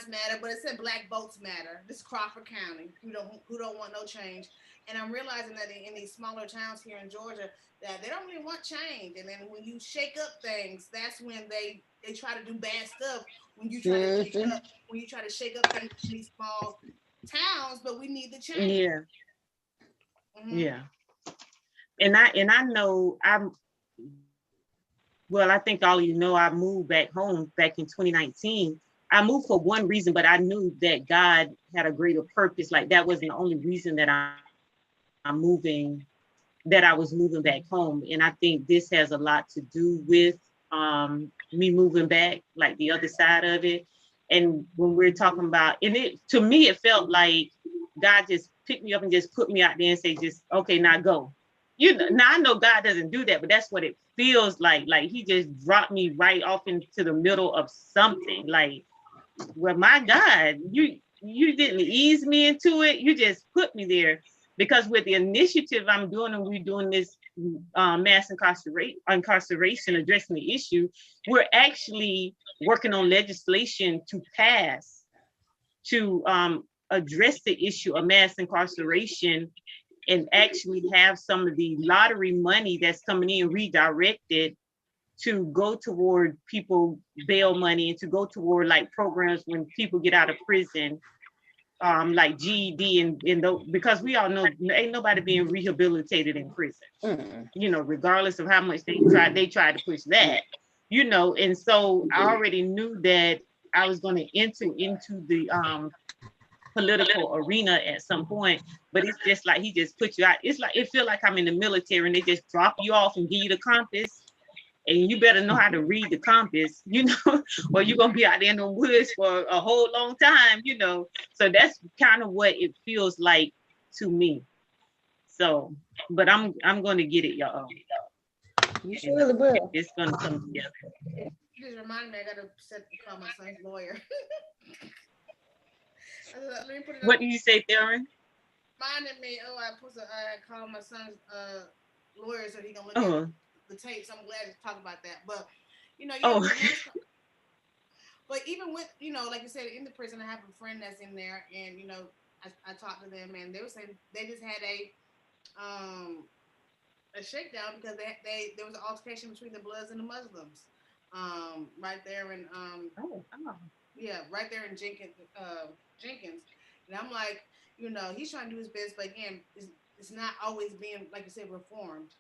matter, but it said Black votes matter. This is Crawford County, who don't want no change. And I'm realizing that in these smaller towns here in Georgia, that they don't really want change. And then when you shake up things, that's when they try to do bad stuff. When you try to shake Mhm. up, when you try to shake up things in these small towns, but we need the change. Yeah, Mm-hmm. yeah. And I know well, I think all of you know I moved back home back in 2019. I moved for one reason, but I knew that God had a greater purpose. Like that wasn't the only reason that I was moving back home. And I think this has a lot to do with me moving back, like the other side of it. And when we're talking about, and it to me, it felt like God just picked me up and just put me out there and say, just okay, now go. You know, now I know God doesn't do that, but that's what it feels like. Like He just dropped me right off into the middle of something. Like, well, my God, you didn't ease me into it. You just put me there. Because with the initiative I'm doing, and we're doing this mass incarceration, addressing the issue, we're actually working on legislation to pass to address the issue of mass incarceration and actually have some of the lottery money that's coming in redirected to go toward people bail money and to go toward like programs when people get out of prison, like GED and because we all know ain't nobody being rehabilitated in prison, Mm. you know, regardless of how much they tried to push that, you know. And so I already knew that I was going to enter into the political arena at some point, but it's just like he just put you out. It's like it feel like I'm in the military and they just drop you off and give you the compass, and you better know how to read the compass, you know, or you're gonna be out there in the woods for a whole long time, you know. So that's kind of what it feels like to me. So, but I'm gonna get it, y'all, You and surely will. it's gonna come together. You just reminded me I gotta call my son's lawyer. Let me put it on. What do you say, Theron? Reminded me. Oh, I called my son's lawyer so he can look at Oh, the tapes. I'm glad to talk about that. But yeah, oh, with the mass. But even with like you said, in the prison, I have a friend that's in there, and I talked to them, and they were saying they just had a shakedown because there was an altercation between the Bloods and the Muslims, right there in oh, oh. yeah, right there in Jenkins, and I'm like, he's trying to do his best, but again, it's not always being, like you said, reformed,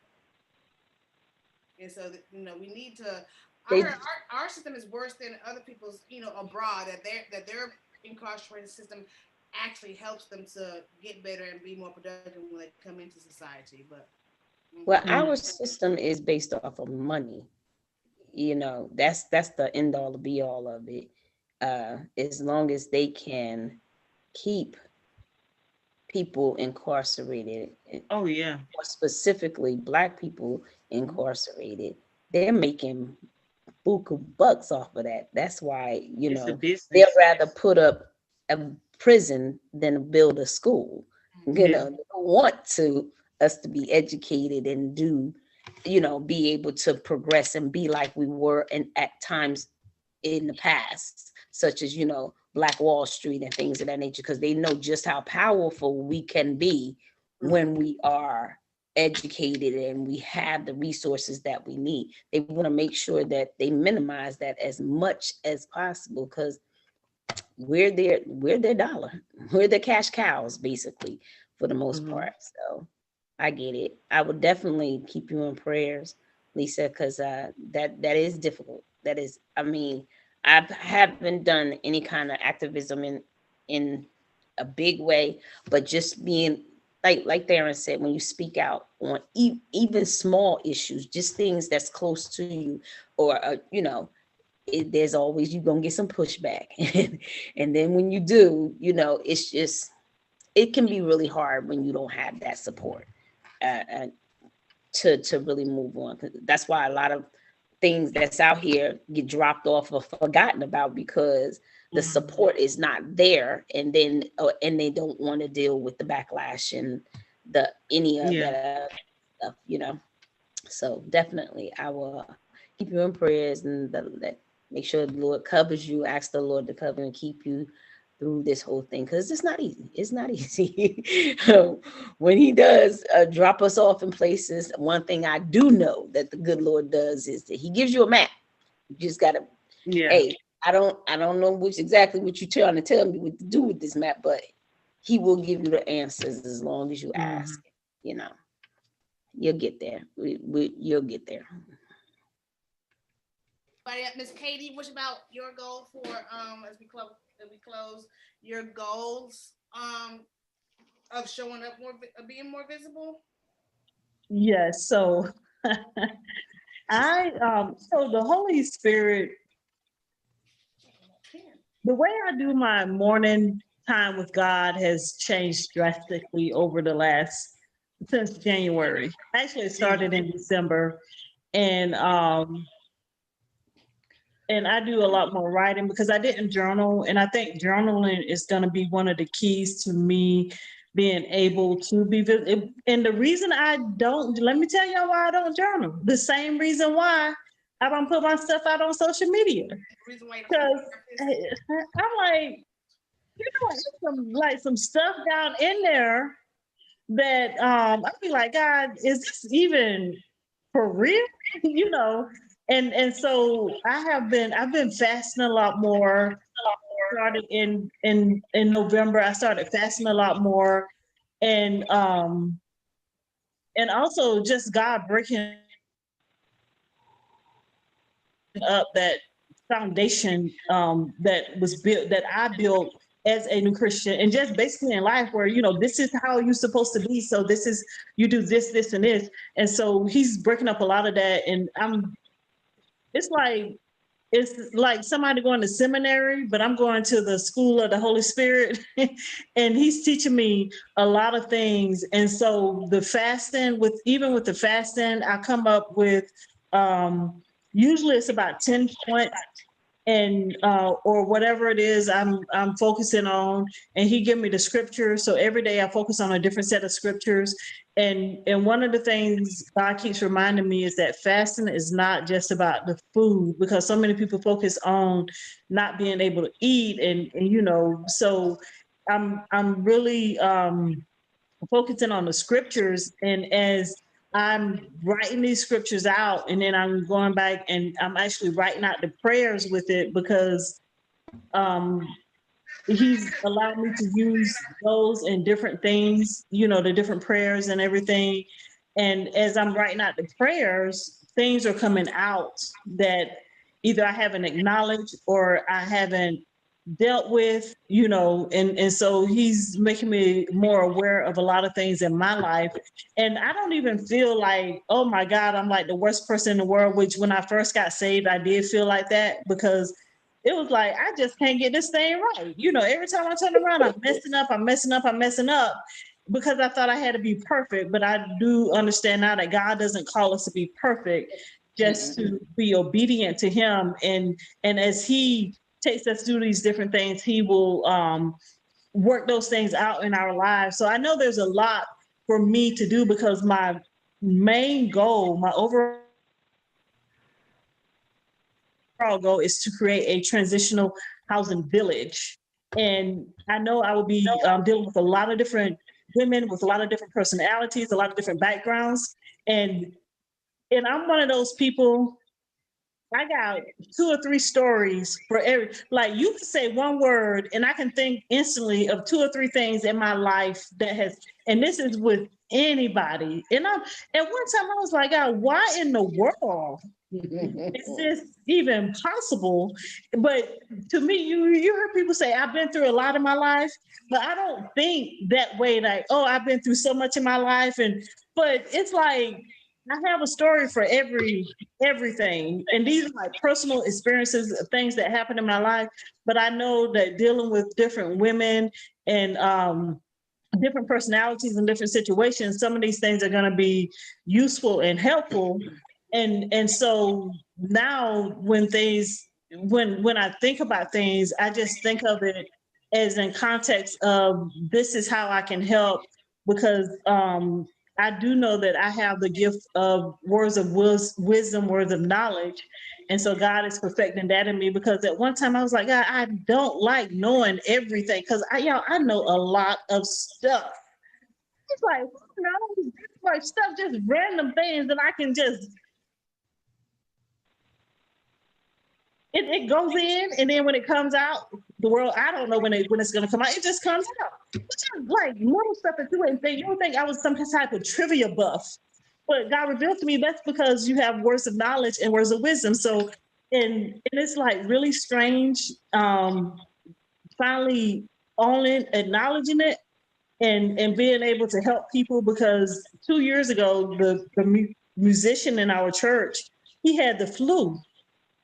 and so we need to. I They heard our system is worse than other people's, abroad, that their incarceration system actually helps them to get better and be more productive when they come into society. But well, mhm. our Mm, system is based off of money. That's the end all, the be all of it. As long as they can keep people incarcerated, oh yeah, more specifically Black people incarcerated, they're making buku bucks off of that. That's why, it's a they'll business. rather put up a prison than build a school. Yeah, They don't want to us to be educated and do, be able to progress and be like we were and at times in the past, such as, Black Wall Street and things of that nature, because they know just how powerful we can be Mhm. when we are educated and we have the resources that we need. They want to make sure that they minimize that as much as possible because we're their dollar. We're the cash cows, basically, for the most mm-hmm. part. So I get it. I would definitely keep you in prayers, Lisa, because that is difficult. That is, I mean, I haven't done any kind of activism in a big way, but just being like Darren said, when you speak out on even small issues, just things that's close to you, or there's always you're gonna get some pushback, and then when you do, it's just it can be really hard when you don't have that support. And to really move on. 'Cause that's why a lot of things that's out here get dropped off or forgotten about because the Mm-hmm. support is not there, and then and they don't want to deal with the backlash and the any of Yeah, that stuff. So definitely, I will keep you in prayers and that. Make sure the Lord covers you. Ask the Lord to cover and keep you through this whole thing, because it's not easy. It's not easy. When he does drop us off in places, one thing I do know that the good Lord does is that he gives you a map. You just gotta, Yeah. hey, I don't know exactly what you're trying to tell me what to do with this map, but he will give you the answers as long as you ask. You know, you'll get there. You'll get there. Miss Katie, what about your goal for as we close your goals of showing up more, of being more visible? Yes. So so the Holy Spirit, the way I do my morning time with God has changed drastically over the last since January. Actually, it started in December, and I do a lot more writing because I didn't journal, and I think journaling is going to be one of the keys to me being able to be visible. And the reason I don't, let me tell y'all why I don't journal. The same reason why I don't put my stuff out on social media. Because I'm like, some stuff down in there that I'd be like, God, is this even for real? you know, and so I've been fasting a lot more. Started in November, I started fasting a lot more, and also just God breaking up that foundation that was built, that I built as a new Christian, and just basically in life where, this is how you're supposed to be. So this is, you do this, and this. And so he's breaking up a lot of that. And it's like, it's like somebody going to seminary, but I'm going to the school of the Holy Spirit and he's teaching me a lot of things. And so the fasting, even with the fasting, I come up with, usually it's about 10 points and or whatever it is I'm focusing on, and he give me the scripture. So every day I focus on a different set of scriptures. And one of the things God keeps reminding me is that fasting is not just about the food, because so many people focus on not being able to eat, and so I'm really focusing on the scriptures. And as I'm writing these scriptures out, and then I'm going back and I'm actually writing out the prayers with it, because he's allowed me to use those in different things, the different prayers and everything. And as I'm writing out the prayers, things are coming out that either I haven't acknowledged or I haven't dealt with, and so he's making me more aware of a lot of things in my life. And I don't even feel like, oh my God, I'm like the worst person in the world, which when I first got saved, I did feel like that, because it was like, I just can't get this thing right. Every time I turn around, I'm messing up because I thought I had to be perfect. But I do understand now that God doesn't call us to be perfect, just to be obedient to him. And as he takes us through these different things, he will work those things out in our lives. So I know there's a lot for me to do, because my main goal, my overall goal, is to create a transitional housing village. And I know I will be dealing with a lot of different women with a lot of different personalities, a lot of different backgrounds. And I'm one of those people, I got 2 or 3 stories for every, like, you can say one word and I can think instantly of 2 or 3 things in my life that has, and this is with anybody. And at one time I was like, God, why in the world is this even possible? But to me, you heard people say, I've been through a lot in my life, but I don't think that way, like, oh, I've been through so much in my life. But it's like, I have a story for everything. And these are like personal experiences of things that happened in my life. But I know that dealing with different women and different personalities and different situations, some of these things are going to be useful and helpful. And so now when I think about things, I just think of it as in context of, this is how I can help, because I do know that I have the gift of words of wisdom, words of knowledge. And so God is perfecting that in me, because at one time I was like, God, I don't like knowing everything, because I know a lot of stuff. It's like, like stuff, just random things that I can just, it goes in, and then when it comes out, the world, I don't know when it's gonna come out. It just comes out. Which is like little stuff that you wouldn't think. You would think I was some type of trivia buff, but God revealed to me that's because you have words of knowledge and words of wisdom. So, and it's like really strange. Finally owning, acknowledging it, and being able to help people, because 2 years ago, the musician in our church, he had the flu,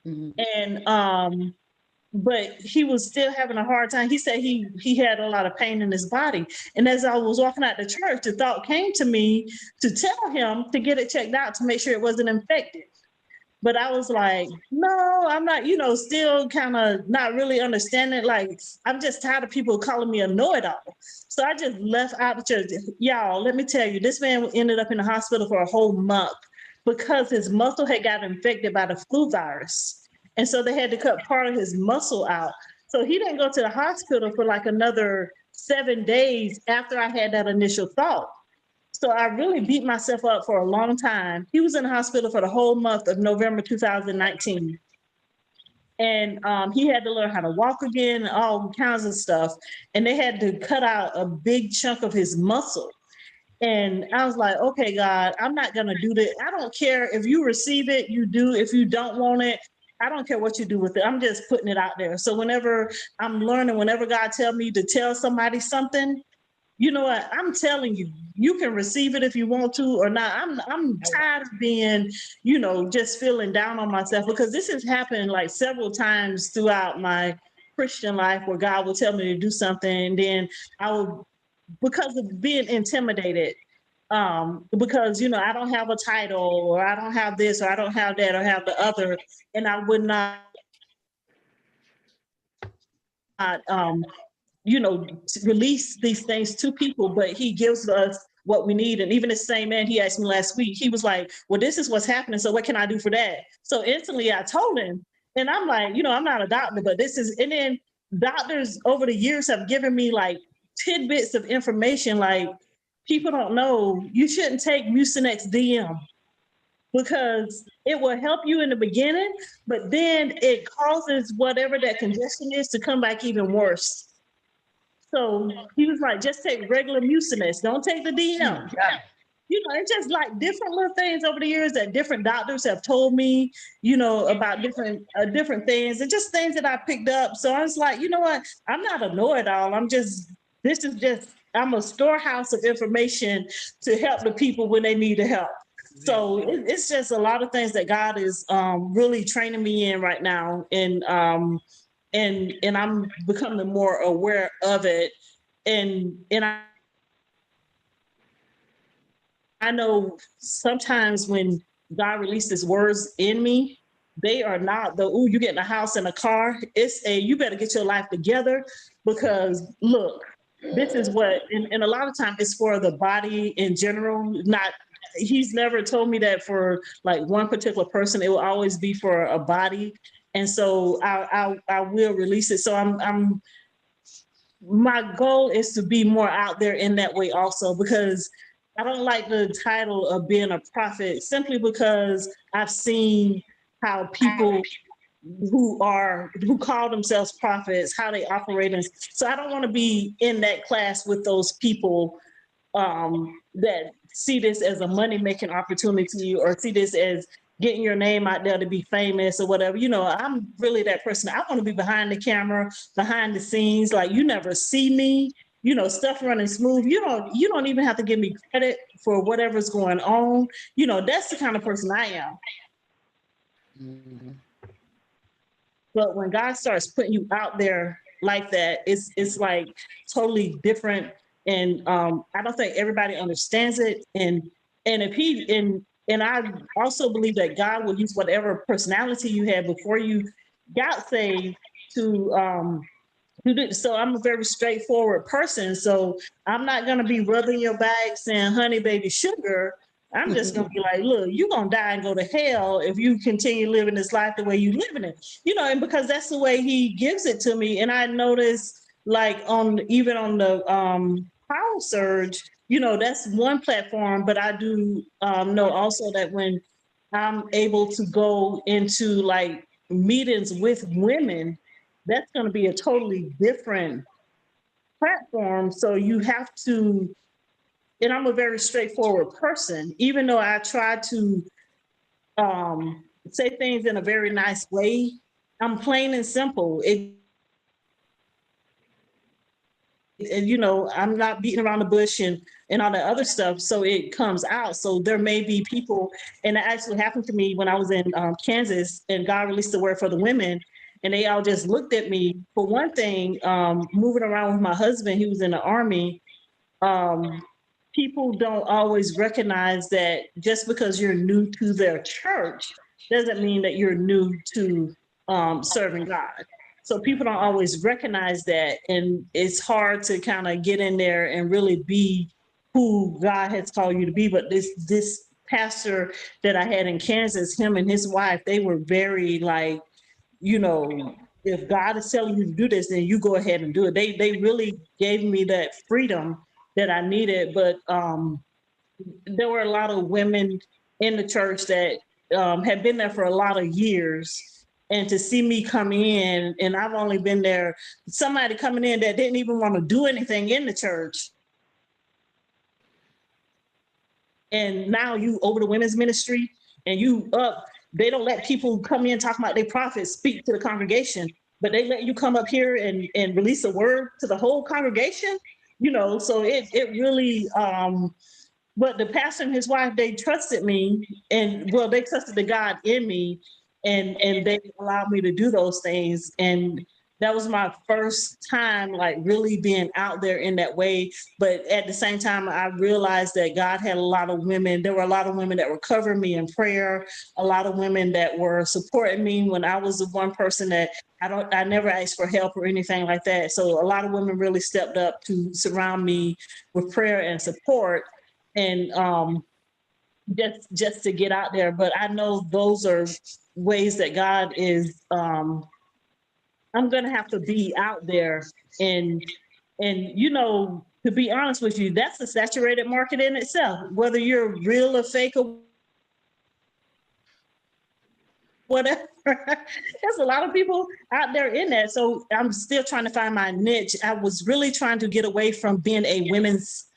Mhm. and but he was still having a hard time. He said he had a lot of pain in his body. And as I was walking out the church, the thought came to me to tell him to get it checked out to make sure it wasn't infected. But I was like, no, I'm not, still kind of not really understanding. Like, I'm just tired of people calling me a know-it-all. So I just left out the church. Y'all, let me tell you, this man ended up in the hospital for a whole month because his muscle had got infected by the flu virus. And so they had to cut part of his muscle out. So he didn't go to the hospital for like another 7 days after I had that initial thought. So I really beat myself up for a long time. He was in the hospital for the whole month of November 2019. And he had to learn how to walk again and all kinds of stuff. And they had to cut out a big chunk of his muscle. And I was like, okay, God, I'm not going to do that. I don't care if you receive it, you do. If you don't want it, I don't care what you do with it. I'm just putting it out there. So whenever I'm learning, whenever God tells me to tell somebody something, you know what? I'm telling you, you can receive it if you want to or not. I'm tired of being, just feeling down on myself, because this has happened like several times throughout my Christian life where God will tell me to do something, and then I will, because of being intimidated, because I don't have a title, or I don't have this, or I don't have that, or have the other, and I would not release these things to people, but he gives us what we need. And even the same man, he asked me last week, he was like, well, this is what's happening. So what can I do for that? So instantly I told him, and I'm like, I'm not a doctor, but this is, and then doctors over the years have given me like tidbits of information. Like, people don't know, you shouldn't take Mucinex DM, because it will help you in the beginning, but then it causes whatever that congestion is to come back even worse. So he was like, just take regular Mucinex. Don't take the DM. It's just like different little things over the years that different doctors have told me, about different things, and just things that I picked up. So I was like, you know what? I'm not a know-it-all. I'm a storehouse of information to help the people when they need the help. So it's just a lot of things that God is really training me in right now. And I'm becoming more aware of it. And I know sometimes when God releases words in me, they are not you get in a house and a car. It's you better get your life together, because look, this is what, and a lot of times it's for the body in general. Not, he's never told me that for like one particular person. It will always be for a body. And so I will release it. So my goal is to be more out there in that way also, because I don't like the title of being a prophet, simply because I've seen how people who call themselves prophets, how they operate. And so I don't want to be in that class with those people that see this as a money-making opportunity, or see this as getting your name out there to be famous or whatever. I'm really that person. I want to be behind the camera, behind the scenes. Like, you never see me, stuff running smooth. You don't even have to give me credit for whatever's going on. That's the kind of person I am. Mhm. But when God starts putting you out there like that, it's like totally different. And I don't think everybody understands it. And if he and I also believe that God will use whatever personality you had before you got saved to So I'm a very straightforward person. So I'm not gonna be rubbing your back saying, honey, baby, sugar. I'm just gonna be like, look, you're gonna die and go to hell if you continue living this life the way you living it. And because that's the way he gives it to me. And I noticed like even on the Power Surge, that's one platform, but I do know also that when I'm able to go into like meetings with women, that's going to be a totally different platform. So you have to, and I'm a very straightforward person, even though I try to say things in a very nice way. I'm plain and simple. I'm not beating around the bush and all the other stuff. So it comes out. So there may be people, and it actually happened to me when I was in Kansas, and God released the word for the women, and they all just looked at me. For one thing, moving around with my husband, he was in the Army. Um, People don't always recognize that just because you're new to their church doesn't mean that you're new to serving God. So people don't always recognize that, and it's hard to kind of get in there and really be who God has called you to be. But this pastor that I had in Kansas, him and his wife, they were very like, if God is telling you to do this, then you go ahead and do it. They really gave me that freedom that I needed. But there were a lot of women in the church that had been there for a lot of years. And to see me come in, and I've only been there, somebody coming in that didn't even want to do anything in the church. And now you over the women's ministry and you up, they don't let people come in talking about their prophets, speak to the congregation, but they let you come up here and release a word to the whole congregation. So it really but the pastor and his wife, they trusted me, and well, they trusted the God in me, and they allowed me to do those things. And that was my first time like really being out there in that way. But at the same time, I realized that God had a lot of women. There were a lot of women that were covering me in prayer, a lot of women that were supporting me when I was the one person that I never asked for help or anything like that. So a lot of women really stepped up to surround me with prayer and support, and just to get out there. But I know those are ways that God is I'm gonna have to be out there, and to be honest with you, that's a saturated market in itself, whether you're real or fake or whatever. There's a lot of people out there in that. So I'm still trying to find my niche. I was really trying to get away from being a women's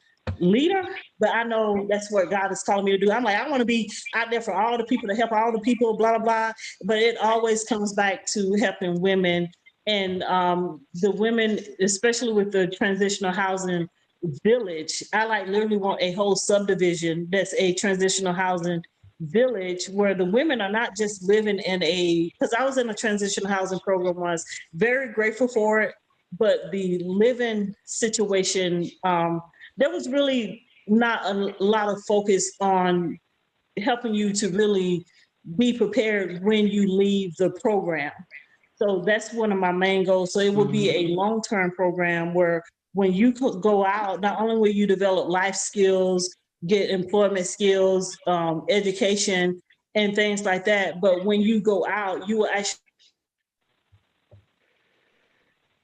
leader, but I know that's what God is calling me to do. I'm like, I want to be out there for all the people, to help all the people, blah, blah, blah. But it always comes back to helping women. And the women, especially with the transitional housing village, I like literally want a whole subdivision that's a transitional housing village where the women are not just living in because I was in a transitional housing program once, very grateful for it, but the living situation, there was really not a lot of focus on helping you to really be prepared when you leave the program. So that's one of my main goals. So it will be a long-term program where when you go out, not only will you develop life skills, get employment skills, education, and things like that, but when you go out, you will actually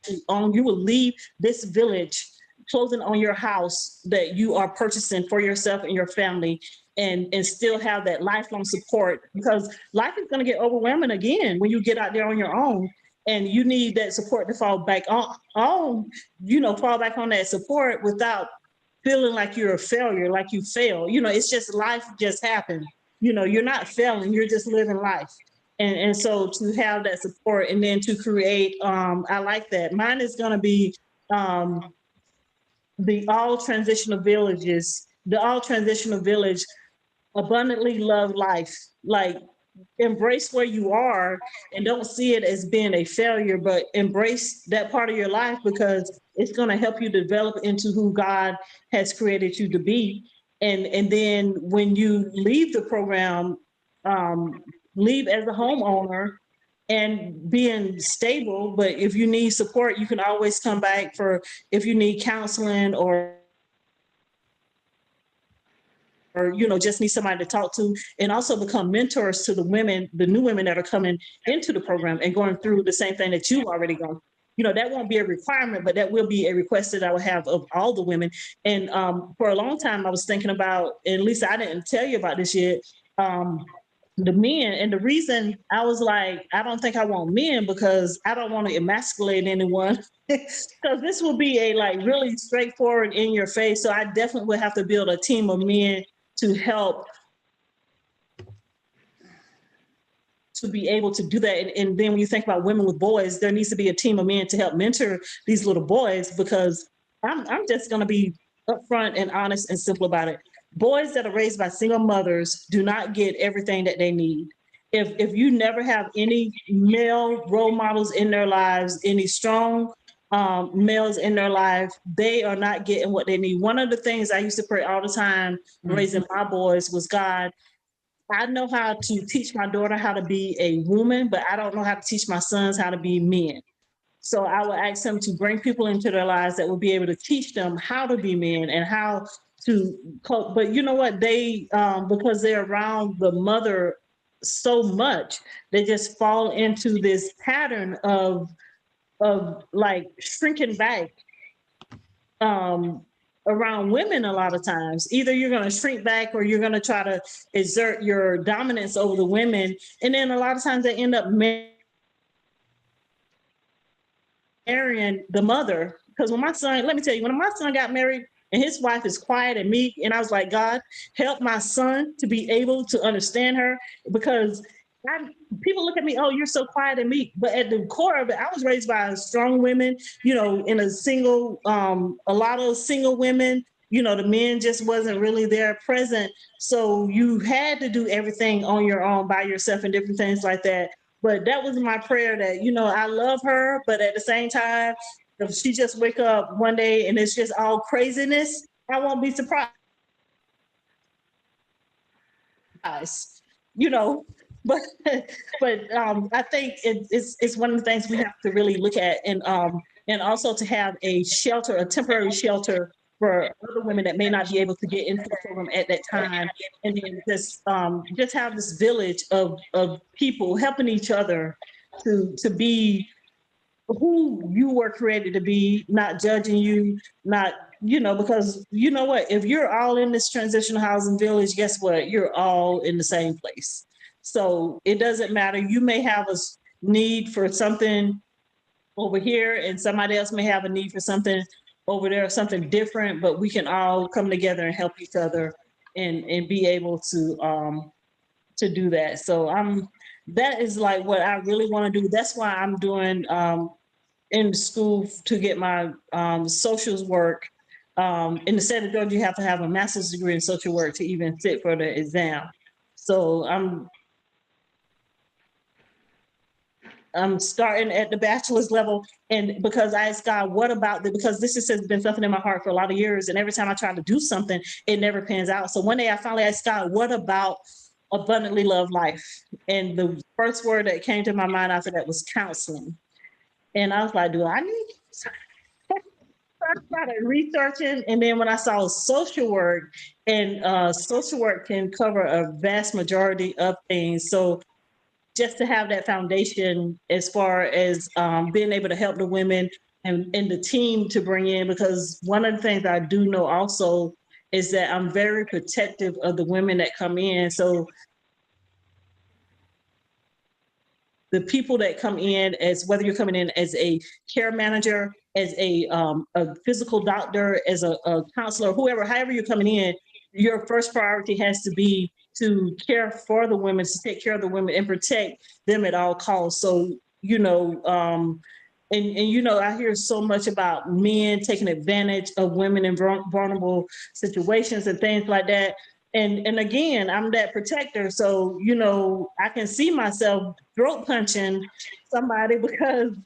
you will leave this village closing on your house that you are purchasing for yourself and your family, and still have that lifelong support, because life is going to get overwhelming again when you get out there on your own, and you need that support to fall back fall back on that support without feeling like you're a failure, like you fail. It's just life just happened. You're not failing, you're just living life. And so to have that support, and then to create, I like that. Mine is going to be the all transitional village, abundantly love life. Like, embrace where you are and don't see it as being a failure, but embrace that part of your life, because it's going to help you develop into who God has created you to be. And then when you leave the program, leave as a homeowner, and being stable. But if you need support, you can always come back for if you need counseling or just need somebody to talk to, and also become mentors to the women, the new women that are coming into the program and going through the same thing that you've already gone. That won't be a requirement, but that will be a request that I would have of all the women. And for a long time, I was thinking about, and Lisa, I didn't tell you about this yet, the men. And the reason I was like, I don't think I want men because I don't want to emasculate anyone. Because this will be a like really straightforward in your face. So I definitely would have to build a team of men to help to be able to do that. And then when you think about women with boys, there needs to be a team of men to help mentor these little boys, because I'm just going to be upfront and honest and simple about it. Boys that are raised by single mothers do not get everything that they need. If you never have any male role models in their lives, any strong males in their life, they are not getting what they need. One of the things I used to pray all the time raising my boys was, God, I know how to teach my daughter how to be a woman, but I don't know how to teach my sons how to be men. So I would ask them to bring people into their lives that will be able to teach them how to be men and how to cope. But you know what? They, because they're around the mother so much, they just fall into this pattern of like shrinking back around women. A lot of times either you're going to shrink back or you're going to try to exert your dominance over the women, and then a lot of times they end up marrying the mother. Because when my son, let me tell you, when my son got married and his wife is quiet and meek, and I was like, God, help my son to be able to understand her, because people look at me, oh, you're so quiet and meek. But at the core of it, I was raised by strong women, in a single, a lot of single women, the men just wasn't really there present. So you had to do everything on your own by yourself and different things like that. But that was my prayer that, I love her, but at the same time, if she just wake up one day and it's just all craziness, I won't be surprised. you know but I think it's one of the things we have to really look at, and also to have a shelter, a temporary shelter for other women that may not be able to get into the program at that time, and then just have this village of people helping each other to be who you were created to be, not judging you, not, because you know what, if you're all in this transitional housing village, guess what? You're all in the same place. So it doesn't matter. You may have a need for something over here and somebody else may have a need for something over there, something different, but we can all come together and help each other and be able to do that. So that is like what I really want to do. That's why I'm doing in school to get my socials work. In the state of Georgia, you have to have a master's degree in social work to even sit for the exam. So I'm starting at the bachelor's level, and because I asked God, what about because this has been something in my heart for a lot of years, and every time I try to do something, it never pans out. So one day I finally asked God, what about abundantly love life? And the first word that came to my mind after that was counseling. And I was like, do I need? I started researching, and then when I saw social work, and social work can cover a vast majority of things. So just to have that foundation as far as being able to help the women and the team to bring in, because one of the things I do know also is that I'm very protective of the women that come in. So the people that come in, as whether you're coming in as a care manager, as a physical doctor, as a counselor, whoever, however you're coming in, your first priority has to be to care for the women, to take care of the women and protect them at all costs. So, I hear so much about men taking advantage of women in vulnerable situations and things like that. And again, I'm that protector. So, I can see myself throat punching somebody because,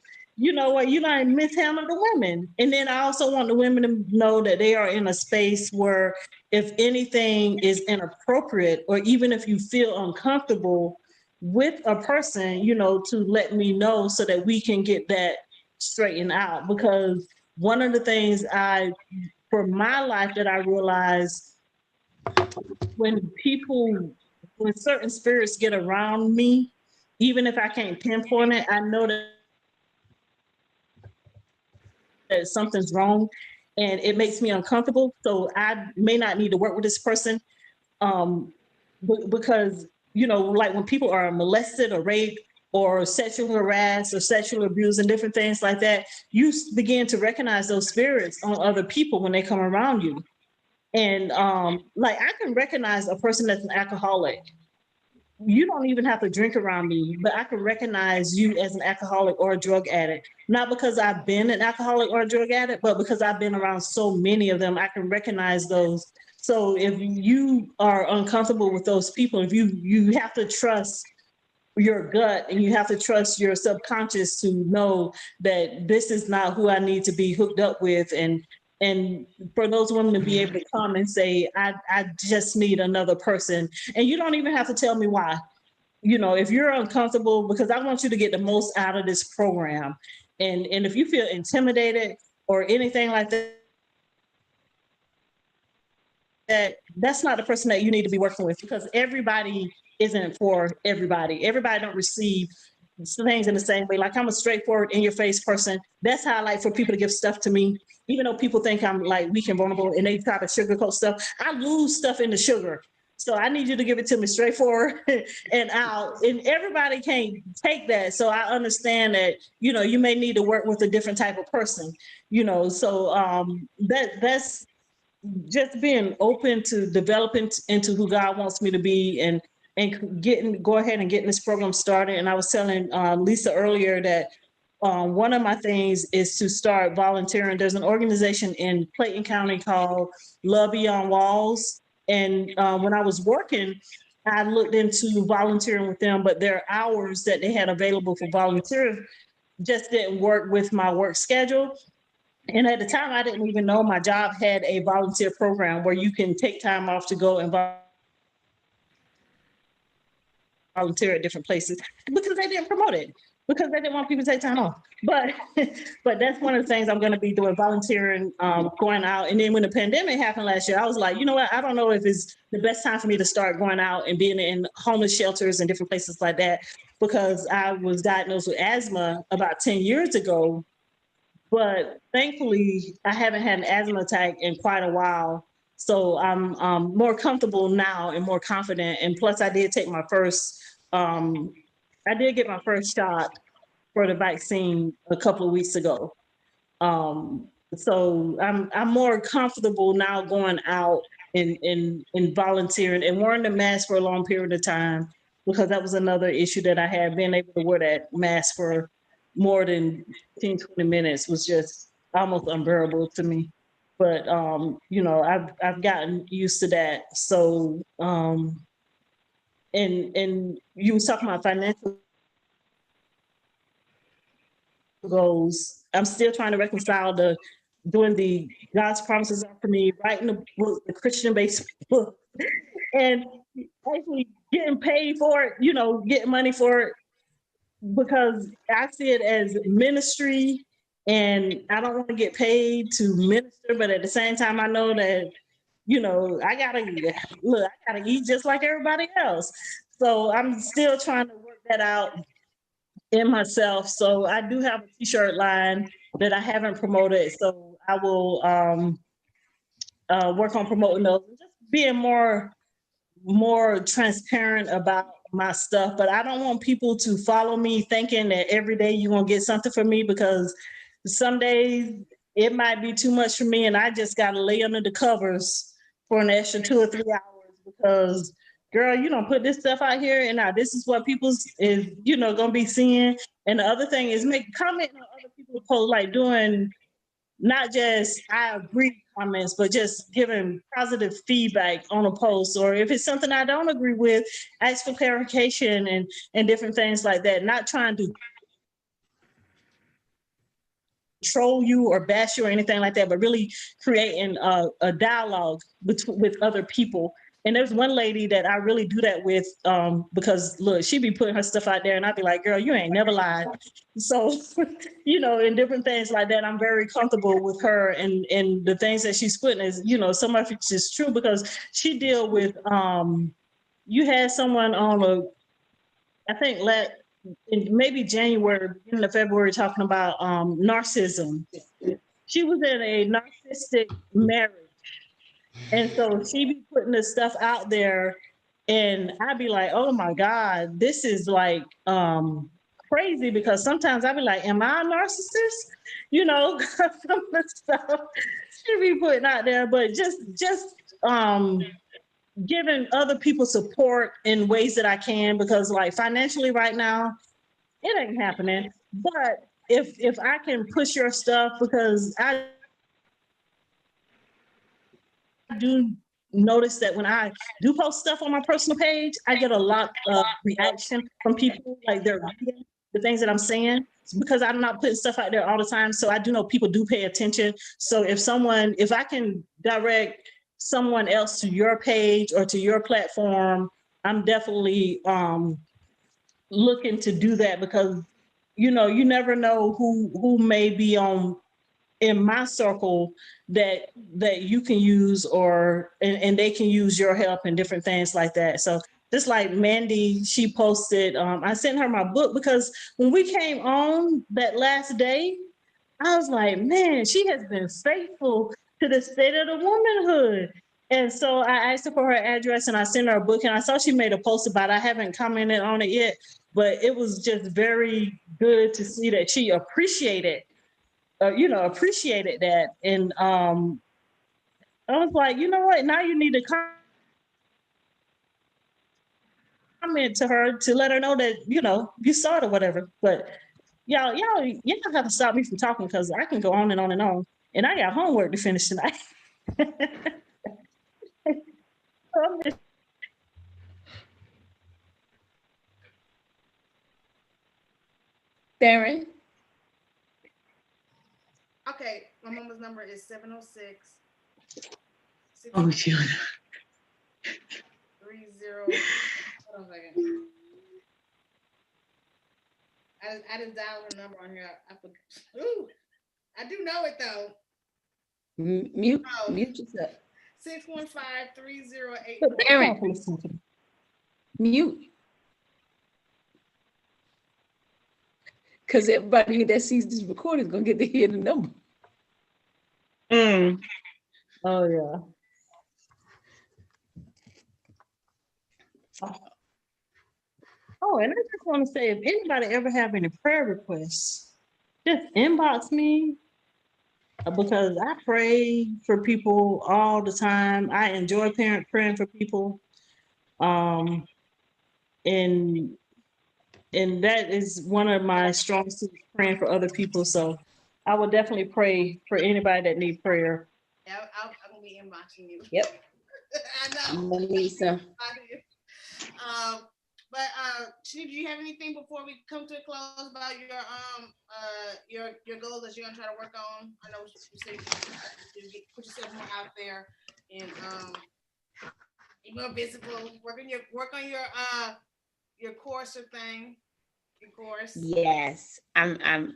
you know what, you might mishandle the women. And then I also want the women to know that they are in a space where if anything is inappropriate, or even if you feel uncomfortable, with a person, to let me know so that we can get that straightened out. Because one of the things for my life that I realized, when when certain spirits get around me, even if I can't pinpoint it, I know that something's wrong and it makes me uncomfortable. So I may not need to work with this person, because, like when people are molested or raped or sexually harassed or sexually abused and different things like that, you begin to recognize those spirits on other people when they come around you. And like I can recognize a person that's an alcoholic. You don't even have to drink around me, but I can recognize you as an alcoholic or a drug addict. Not because I've been an alcoholic or a drug addict, but because I've been around so many of them, I can recognize those. So if you are uncomfortable with those people, if you have to trust your gut and you have to trust your subconscious to know that this is not who I need to be hooked up with. And for those women to be able to come and say, I just need another person. And you don't even have to tell me why. If you're uncomfortable, because I want you to get the most out of this program. And if you feel intimidated or anything like that's not the person that you need to be working with, because everybody isn't for everybody. Everybody don't receive things in the same way. Like I'm a straightforward, in your face person. That's how I like for people to give stuff to me. Even though people think I'm like weak and vulnerable and they try to sugarcoat stuff, I lose stuff in the sugar. So I need you to give it to me straightforward and out. And everybody can't take that. So I understand that, you may need to work with a different type of person, so that's just being open to developing into who God wants me to be, and go ahead and getting this program started. And I was telling Lisa earlier that one of my things is to start volunteering. There's an organization in Clayton County called Love Beyond Walls. And when I was working, I looked into volunteering with them, but their hours that they had available for volunteers just didn't work with my work schedule. And at the time, I didn't even know my job had a volunteer program where you can take time off to go and volunteer at different places, because they didn't promote it, because they didn't want people to take time off. But but that's one of the things I'm going to be doing, volunteering, going out. And then when the pandemic happened last year, I was like, you know what? I don't know if it's the best time for me to start going out and being in homeless shelters and different places like that, because I was diagnosed with asthma about 10 years ago. But thankfully, I haven't had an asthma attack in quite a while. So I'm more comfortable now and more confident. And plus, I did get my first shot for the vaccine a couple of weeks ago. So I'm more comfortable now going out and volunteering and wearing the mask for a long period of time, because that was another issue that I had. Being able to wear that mask for more than 15, 20 minutes was just almost unbearable to me. But I've gotten used to that. So and you was talking about financial goals. I'm still trying to reconcile doing the God's promises are for me, writing the book, the Christian based book, and actually getting paid for it, getting money for it, because I see it as ministry, and I don't want to get paid to minister, but at the same time, I know that, I gotta look, I gotta eat just like everybody else. So I'm still trying to work that out in myself. So I do have a t-shirt line that I haven't promoted. So I will work on promoting those and just being more transparent about my stuff. But I don't want people to follow me thinking that every day you're gonna get something from me, because some days it might be too much for me and I just gotta lay under the covers for an extra 2 or 3 hours, because girl, you don't put this stuff out here and now this is what people is, gonna be seeing. And the other thing is make comment on other people's posts, like doing not just I agree comments, but just giving positive feedback on a post. Or if it's something I don't agree with, ask for clarification and different things like that. Not trying to troll you or bash you or anything like that, but really creating a dialogue with other people. And there's one lady that I really do that with, because look, she be putting her stuff out there and I'd be like, girl, you ain't never lied. So, and different things like that, I'm very comfortable with her, and the things that she's putting is, some of it's just true because she deal with, you had someone on I think in maybe January, beginning of February, talking about narcissism. She was in a narcissistic marriage. And so she be putting this stuff out there, and I'd be like, oh my God, this is like crazy, because sometimes I'd be like, am I a narcissist? Some of the stuff she be putting out there, but just giving other people support in ways that I can, because like financially right now, it ain't happening. But if I can push your stuff, because I do notice that when I do post stuff on my personal page, I get a lot of reaction from people, like they're reading the things that I'm saying, because I'm not putting stuff out there all the time. So I do know people do pay attention. So if I can direct someone else to your page or to your platform, I'm definitely looking to do that, because you never know who may be on in my circle that you can use, and they can use your help and different things like that. So just like Mandy, she posted, I sent her my book, because when we came on that last day, I was like, man, she has been faithful to the state of the womanhood. And so I asked her for her address and I sent her a book, and I saw she made a post about it. I haven't commented on it yet, but it was just very good to see that she appreciated that. And I was like, you know what? Now you need to comment to her to let her know that, you saw it or whatever. But y'all have to stop me from talking, because I can go on and on and on. And I got homework to finish tonight. Darren? Okay, my mama's number is 706 Oh, shoot. 30. Hold on a second. I just dialed her number on here. Ooh, I do know it though. Mute yourself. 615-3084. Darren, mute. Because everybody that sees this recording is going to get to hear the number. Mm. Oh, yeah. Oh, and I just want to say, if anybody ever have any prayer requests, just inbox me, because I pray for people all the time. I enjoy praying for people. And that is one of my strong suits, praying for other people. So I would definitely pray for anybody that needs prayer. Yeah, I'm gonna be inboxing you. Yep. I know. Melissa. But Chief, do you have anything before we come to a close about your goals that you're gonna try to work on? I know you said you put yourself more out there and be more visible. Work on your course or thing. Your course. Yes, I'm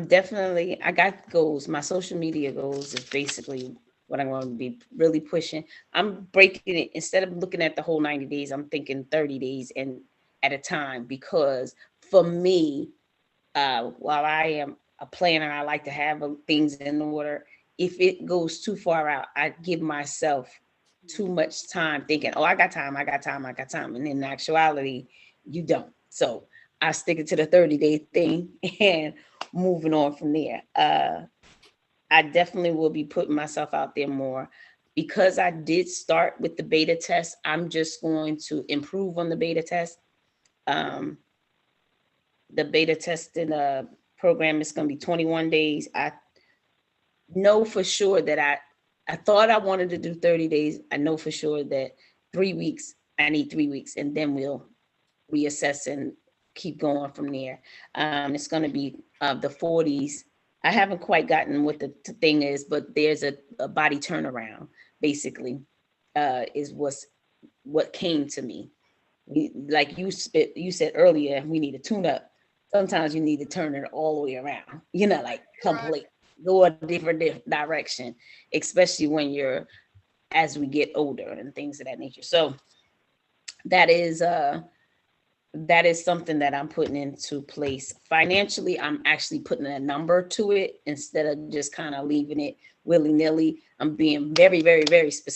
definitely, I got goals. My social media goals is basically what I'm going to be really pushing. I'm breaking it, instead of looking at the whole 90 days, I'm thinking 30 days and at a time, because for me, while I am a planner, I like to have things in order. If it goes too far out, I give myself too much time thinking, oh, I got time. And in actuality, you don't. So I stick it to the 30-day thing and moving on from there. I definitely will be putting myself out there more, because I did start with the beta test. I'm just going to improve on the beta test. The beta testing program is going to be 21 days. I know for sure that I thought I wanted to do 30 days. I know for sure that 3 weeks, I need 3 weeks, and then we'll reassess and keep going from there. It's going to be the 40s. I haven't quite gotten what the thing is, but there's a body turnaround, basically, is what's what came to me. Like you said earlier, we need a tune up. Sometimes you need to turn it all the way around, like Right. complete, go a different direction, especially when you're, as we get older and things of that nature. So that is that is something that I'm putting into place. Financially, I'm actually putting a number to it instead of just kind of leaving it willy-nilly. I'm being very, very, very specific